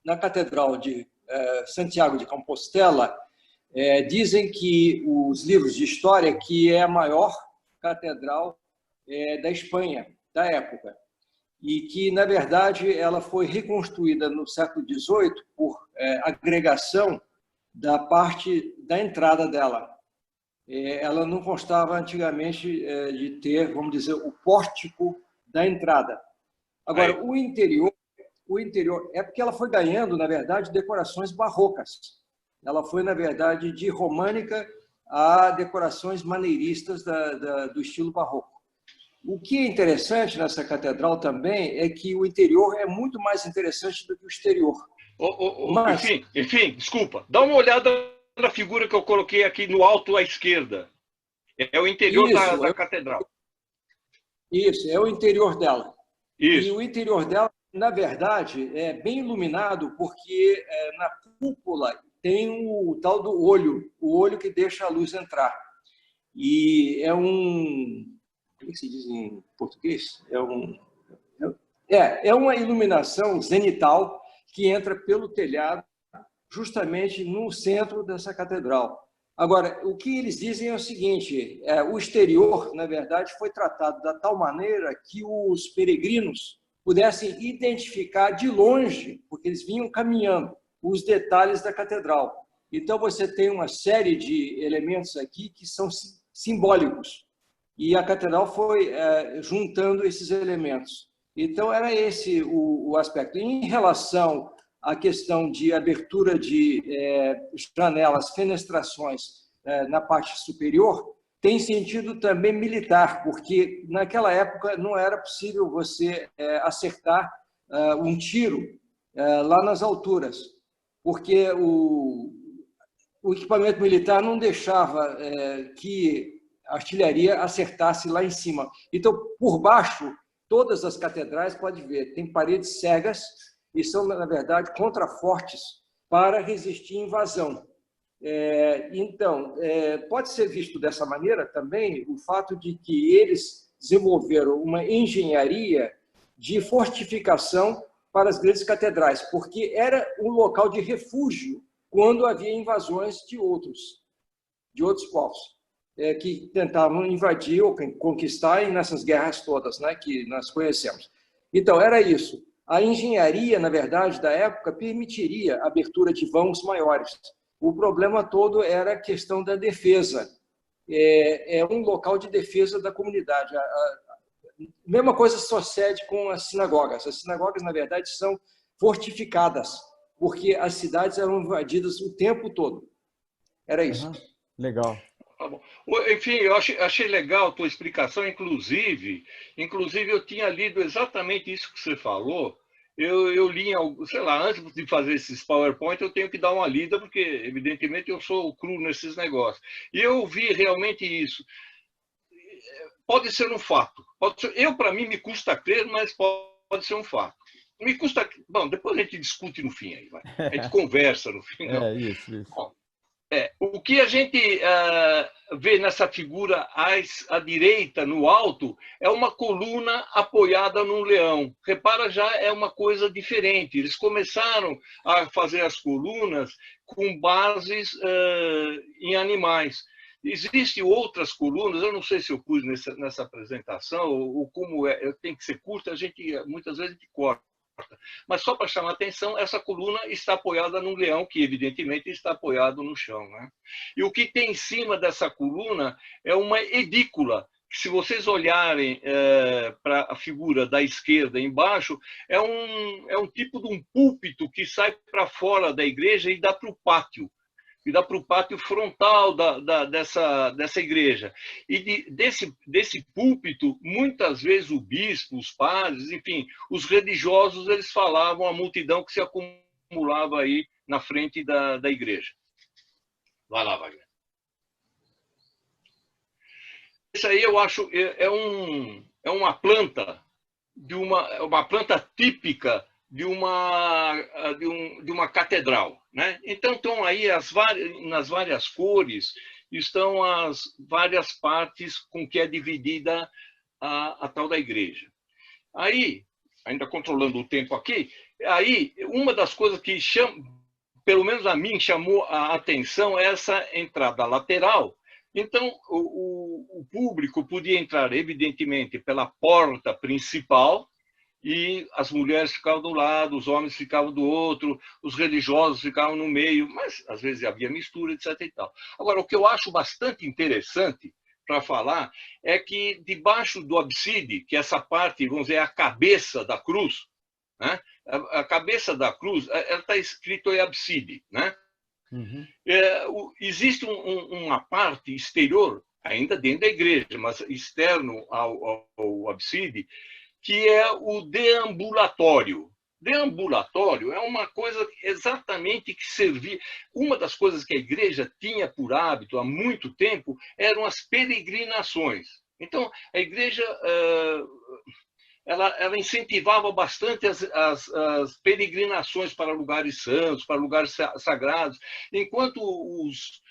na Catedral de Santiago de Compostela, dizem que os livros de história que é a maior catedral da Espanha, da época, e que, na verdade, ela foi reconstruída no século XVIII por agregação da parte da entrada dela. Ela não constava antigamente de ter, vamos dizer, o pórtico da entrada. Agora, o interior é porque ela foi ganhando, na verdade, decorações barrocas. Ela foi, na verdade, de românica a decorações maneiristas do estilo barroco. O que é interessante nessa catedral também é que o interior é muito mais interessante do que o exterior. Mas... Enfim, desculpa. Dá uma olhada na figura que eu coloquei aqui no alto à esquerda. É o interior da catedral. Isso, é o interior dela. Isso. E o interior dela, na verdade, é bem iluminado porque na cúpula tem o tal do olho, o olho que deixa a luz entrar. E é como se diz em português? É uma iluminação zenital que entra pelo telhado justamente no centro dessa catedral. Agora, o que eles dizem é o seguinte, o exterior, na verdade, foi tratado da tal maneira que os peregrinos pudessem identificar de longe, porque eles vinham caminhando, os detalhes da catedral. Então, você tem uma série de elementos aqui que são simbólicos. E a catedral foi juntando esses elementos. Então, era esse o aspecto. Em relação à questão de abertura de janelas, fenestrações na parte superior, tem sentido também militar, porque naquela época não era possível você acertar um tiro lá nas alturas, porque o equipamento militar não deixava que a artilharia acertasse lá em cima. Então, por baixo, todas as catedrais, pode ver, tem paredes cegas e são, na verdade, contrafortes para resistir invasão. Então, pode ser visto dessa maneira também o fato de que eles desenvolveram uma engenharia de fortificação para as grandes catedrais, porque era um local de refúgio quando havia invasões de outros povos que tentavam invadir ou conquistar nessas guerras todas, né, que nós conhecemos. Então, era isso. A engenharia, na verdade, da época, permitiria a abertura de vãos maiores. O problema todo era a questão da defesa. É um local de defesa da comunidade. A mesma coisa sucede com as sinagogas. As sinagogas, na verdade, são fortificadas, porque as cidades eram invadidas o tempo todo. Era isso. Legal. Tá bom. Enfim, eu achei legal a tua explicação, inclusive eu tinha lido exatamente isso que você falou. Eu li, sei lá, antes de fazer esses PowerPoint, eu tenho que dar uma lida, porque, evidentemente, eu sou cru nesses negócios. E eu vi realmente isso. Pode ser um fato. Para mim, me custa crer, mas pode ser um fato. Me custa... Bom, depois a gente discute no fim aí, vai. A gente conversa no fim. Não. Isso. Bom, o que a gente vê nessa figura à direita, no alto, é uma coluna apoiada num leão. Repara, já é uma coisa diferente. Eles começaram a fazer as colunas com bases em animais. Existem outras colunas, eu não sei se eu pus nessa apresentação, ou como tem que ser curta, muitas vezes a gente corta. Mas só para chamar a atenção, essa coluna está apoiada num leão, que evidentemente está apoiado no chão, né? E o que tem em cima dessa coluna é uma edícula. Se vocês olharem para a figura da esquerda embaixo, é um tipo de um púlpito que sai para fora da igreja e dá para o pátio. E dá para o pátio frontal dessa igreja. E desse púlpito, muitas vezes o bispo, os padres, enfim, os religiosos, eles falavam à multidão que se acumulava aí na frente da igreja. Vai lá, Wagner. Isso aí eu acho é uma planta, uma planta típica de uma catedral, né? Então estão aí nas várias cores, estão as várias partes com que é dividida a tal da igreja. Aí, ainda controlando o tempo aqui, aí uma das coisas que pelo menos a mim chamou a atenção é essa entrada lateral. Então o público podia entrar evidentemente pela porta principal, e as mulheres ficavam do lado, os homens ficavam do outro, os religiosos ficavam no meio, mas às vezes havia mistura, etc. e tal. Agora, o que eu acho bastante interessante para falar é que debaixo do abside, que essa parte, vamos dizer, é a cabeça da cruz, né? A cabeça da cruz, ela está escrito em abside, né? Uhum. Existe uma parte exterior, ainda dentro da igreja, mas externo ao abside, que é o deambulatório. Deambulatório é uma coisa exatamente que servia... Uma das coisas que a igreja tinha por hábito há muito tempo eram as peregrinações. Então, a igreja ela incentivava bastante as peregrinações para lugares santos, para lugares sagrados, enquanto os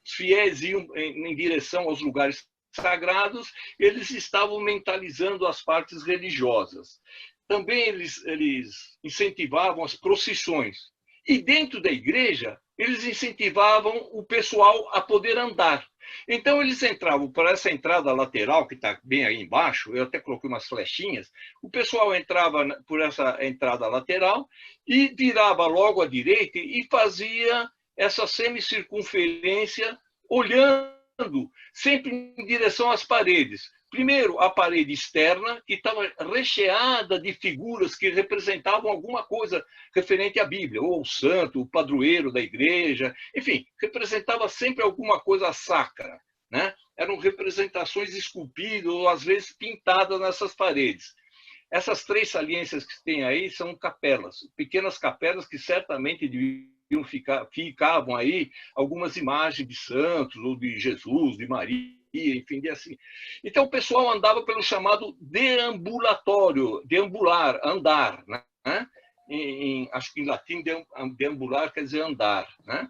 fiéis iam em direção aos lugares sagrados, eles estavam mentalizando as partes religiosas. Também eles incentivavam as procissões. E dentro da igreja, eles incentivavam o pessoal a poder andar. Então, eles entravam por essa entrada lateral, que está bem aí embaixo, eu até coloquei umas flechinhas, o pessoal entrava por essa entrada lateral e virava logo à direita e fazia essa semicircunferência olhando sempre em direção às paredes. Primeiro, a parede externa, que estava recheada de figuras que representavam alguma coisa referente à Bíblia, ou o santo, o padroeiro da igreja, enfim, representava sempre alguma coisa sacra, né? Eram representações esculpidas ou, às vezes, pintadas nessas paredes. Essas 3 saliências que tem aí são capelas, pequenas capelas que certamente ficavam aí algumas imagens de santos, ou de Jesus, de Maria, enfim, de assim. Então, o pessoal andava pelo chamado deambulatório, deambular, andar, né? Acho que em latim, deambular quer dizer andar, né?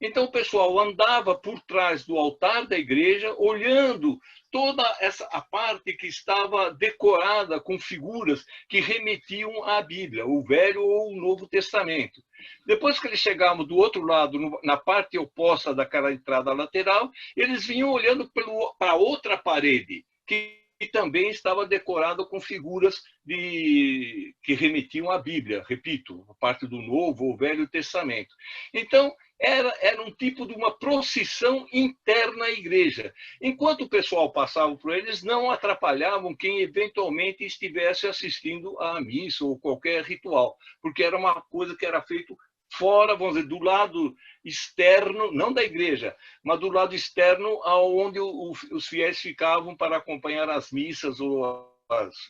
Então, o pessoal andava por trás do altar da igreja, olhando toda a parte que estava decorada com figuras que remetiam à Bíblia, o Velho ou o Novo Testamento. Depois que eles chegavam do outro lado, na parte oposta daquela entrada lateral, eles vinham olhando para outra parede, que também estava decorada com figuras que remetiam à Bíblia, repito, a parte do Novo ou Velho Testamento. Então, era um tipo de uma procissão interna à igreja. Enquanto o pessoal passava por eles, não atrapalhavam quem eventualmente estivesse assistindo à missa ou qualquer ritual, porque era uma coisa que era feito fora, vamos dizer, do lado externo, não da igreja, mas do lado externo, onde os fiéis ficavam para acompanhar as missas ou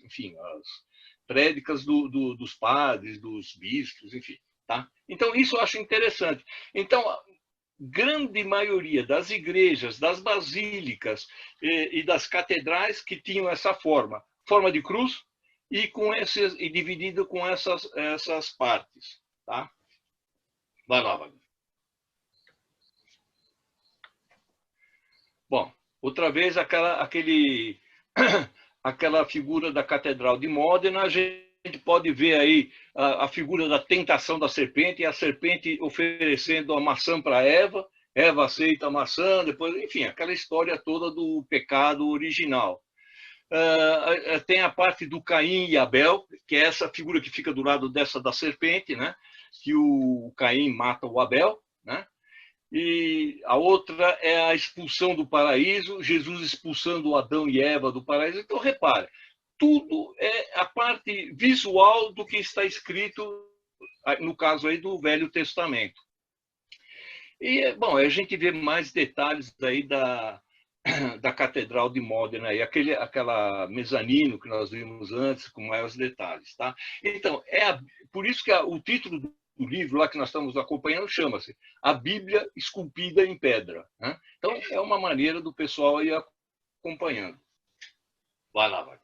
enfim, as prédicas dos padres, dos bispos, enfim. Tá? Então, isso eu acho interessante. Então, a grande maioria das igrejas, das basílicas e das catedrais que tinham essa forma de cruz e dividido com essas partes. Tá? Vai lá, Wagner. Bom, outra vez aquela figura da Catedral de Módena, a gente pode ver aí a figura da tentação da serpente, e a serpente oferecendo a maçã para Eva, Eva aceita a maçã, depois, enfim, aquela história toda do pecado original. Tem a parte do Caim e Abel, que é essa figura que fica do lado da serpente, né? Que o Caim mata o Abel, né? E a outra é a expulsão do paraíso, Jesus expulsando Adão e Eva do paraíso. Então, repare, tudo é a parte visual do que está escrito, no caso aí do Velho Testamento. E, bom, a gente vê mais detalhes aí da Catedral de Módena, aí, aquela mezanino que nós vimos antes, com maiores detalhes. Tá? Então, por isso que o título do livro lá que nós estamos acompanhando chama-se A Bíblia Esculpida em Pedra. Né? Então, é uma maneira do pessoal ir acompanhando. Vai lá, vai.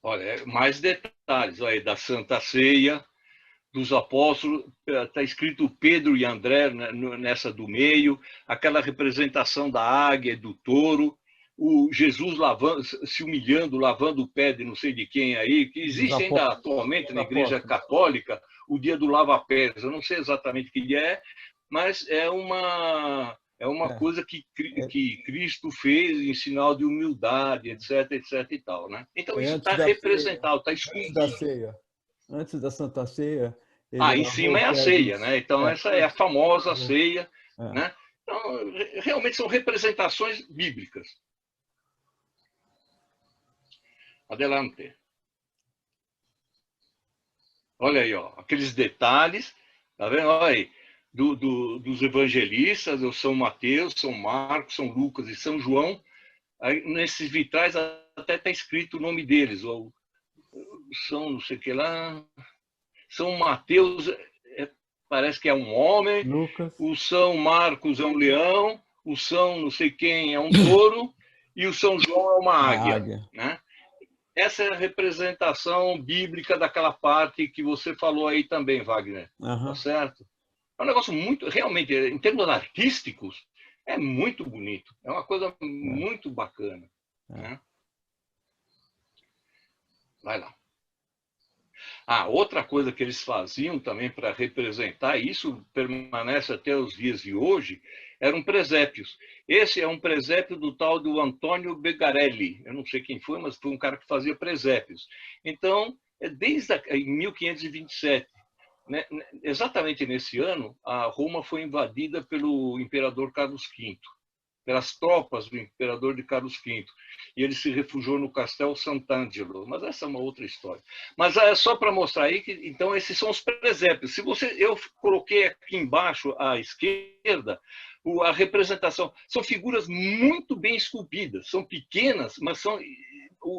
Olha, mais detalhes aí da Santa Ceia, dos apóstolos, está escrito Pedro e André nessa do meio, aquela representação da águia e do touro, o Jesus se humilhando, lavando o pé de não sei de quem aí, que existe ainda atualmente na Igreja Católica, o dia do lava-pés. Eu não sei exatamente o que dia é, mas é uma coisa que Cristo fez em sinal de humildade, etc, etc e tal, né? Então isso está representado, está escondido. Antes da Santa Ceia. Em cima é a ceia, né? Então essa é a famosa ceia, né? Então, realmente são representações bíblicas. Adelante. Olha aí, ó, aqueles detalhes, tá vendo? Olha aí, dos evangelistas, o São Mateus, São Marcos, São Lucas e São João. Aí, nesses vitrais até está escrito o nome deles, ou São não sei o que lá, São Mateus parece que é um homem, Lucas. O São Marcos é um leão, o São não sei quem é um touro e o São João é uma águia. Né? Essa é a representação bíblica daquela parte que você falou aí também, Wagner. Tá certo? É um negócio muito, realmente, em termos artísticos, é muito bonito. É uma coisa muito bacana. Né? Vai lá. Outra coisa que eles faziam também para representar, e isso permanece até os dias de hoje, eram presépios. Esse é um presépio do tal do Antônio Begarelli. Eu não sei quem foi, mas foi um cara que fazia presépios. Então, desde em 1527, né, exatamente nesse ano, a Roma foi invadida pelo imperador Carlos V, pelas tropas do imperador de Carlos V. E ele se refugiou no Castelo Sant'Angelo. Mas essa é uma outra história. Mas é só para mostrar aí que, então, esses são os presépios. Eu coloquei aqui embaixo à esquerda a representação. São figuras muito bem esculpidas. São pequenas, mas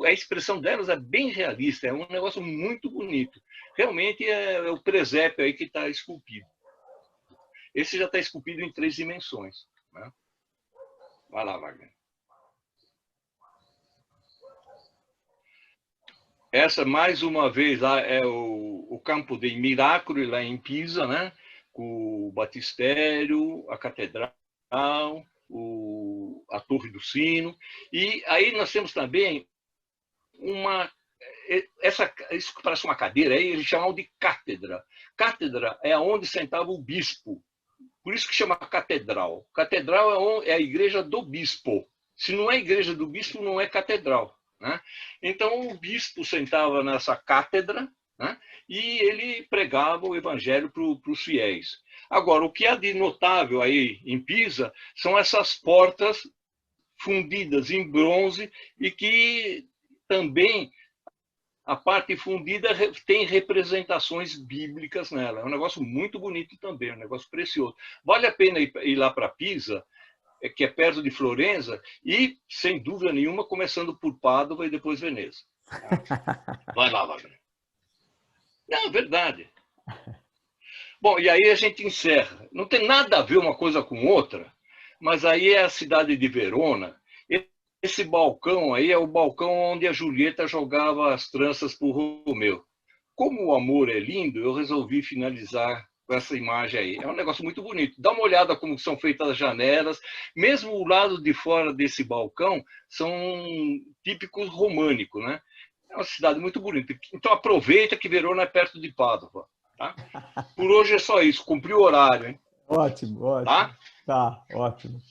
a expressão delas é bem realista. É um negócio muito bonito. Realmente é o presépio aí que está esculpido. Esse já está esculpido em 3 dimensões. Né? Vai lá, Wagner. Essa, mais uma vez, lá é o Campo dei Miracoli, lá em Pisa, né? Com o batistério, a catedral, a Torre do Sino. E aí nós temos também isso que parece uma cadeira, aí eles chamam de cátedra. Cátedra é onde sentava o bispo. Por isso que chama catedral. Catedral é a igreja do bispo. Se não é a igreja do bispo, não é catedral. Né? Então, o bispo sentava nessa cátedra, né? E ele pregava o evangelho para os fiéis. Agora, o que há de notável aí em Pisa são essas portas fundidas em bronze e que também a parte fundida tem representações bíblicas nela. É um negócio muito bonito também, um negócio precioso. Vale a pena ir lá para Pisa, que é perto de Florença, e, sem dúvida nenhuma, começando por Pádua e depois Veneza. Vai lá, vai. Não, verdade. Bom, e aí a gente encerra. Não tem nada a ver uma coisa com outra, mas aí é a cidade de Verona. Esse balcão aí é o balcão onde a Julieta jogava as tranças para o Romeu. Como o amor é lindo, eu resolvi finalizar com essa imagem aí. É um negócio muito bonito. Dá uma olhada como são feitas as janelas. Mesmo o lado de fora desse balcão são típicos românicos, né? É uma cidade muito bonita. Então aproveita que Verona é perto de Pádua. Tá? Por hoje é só isso. Cumpri o horário, hein? Ótimo, ótimo. Tá? Tá, ótimo.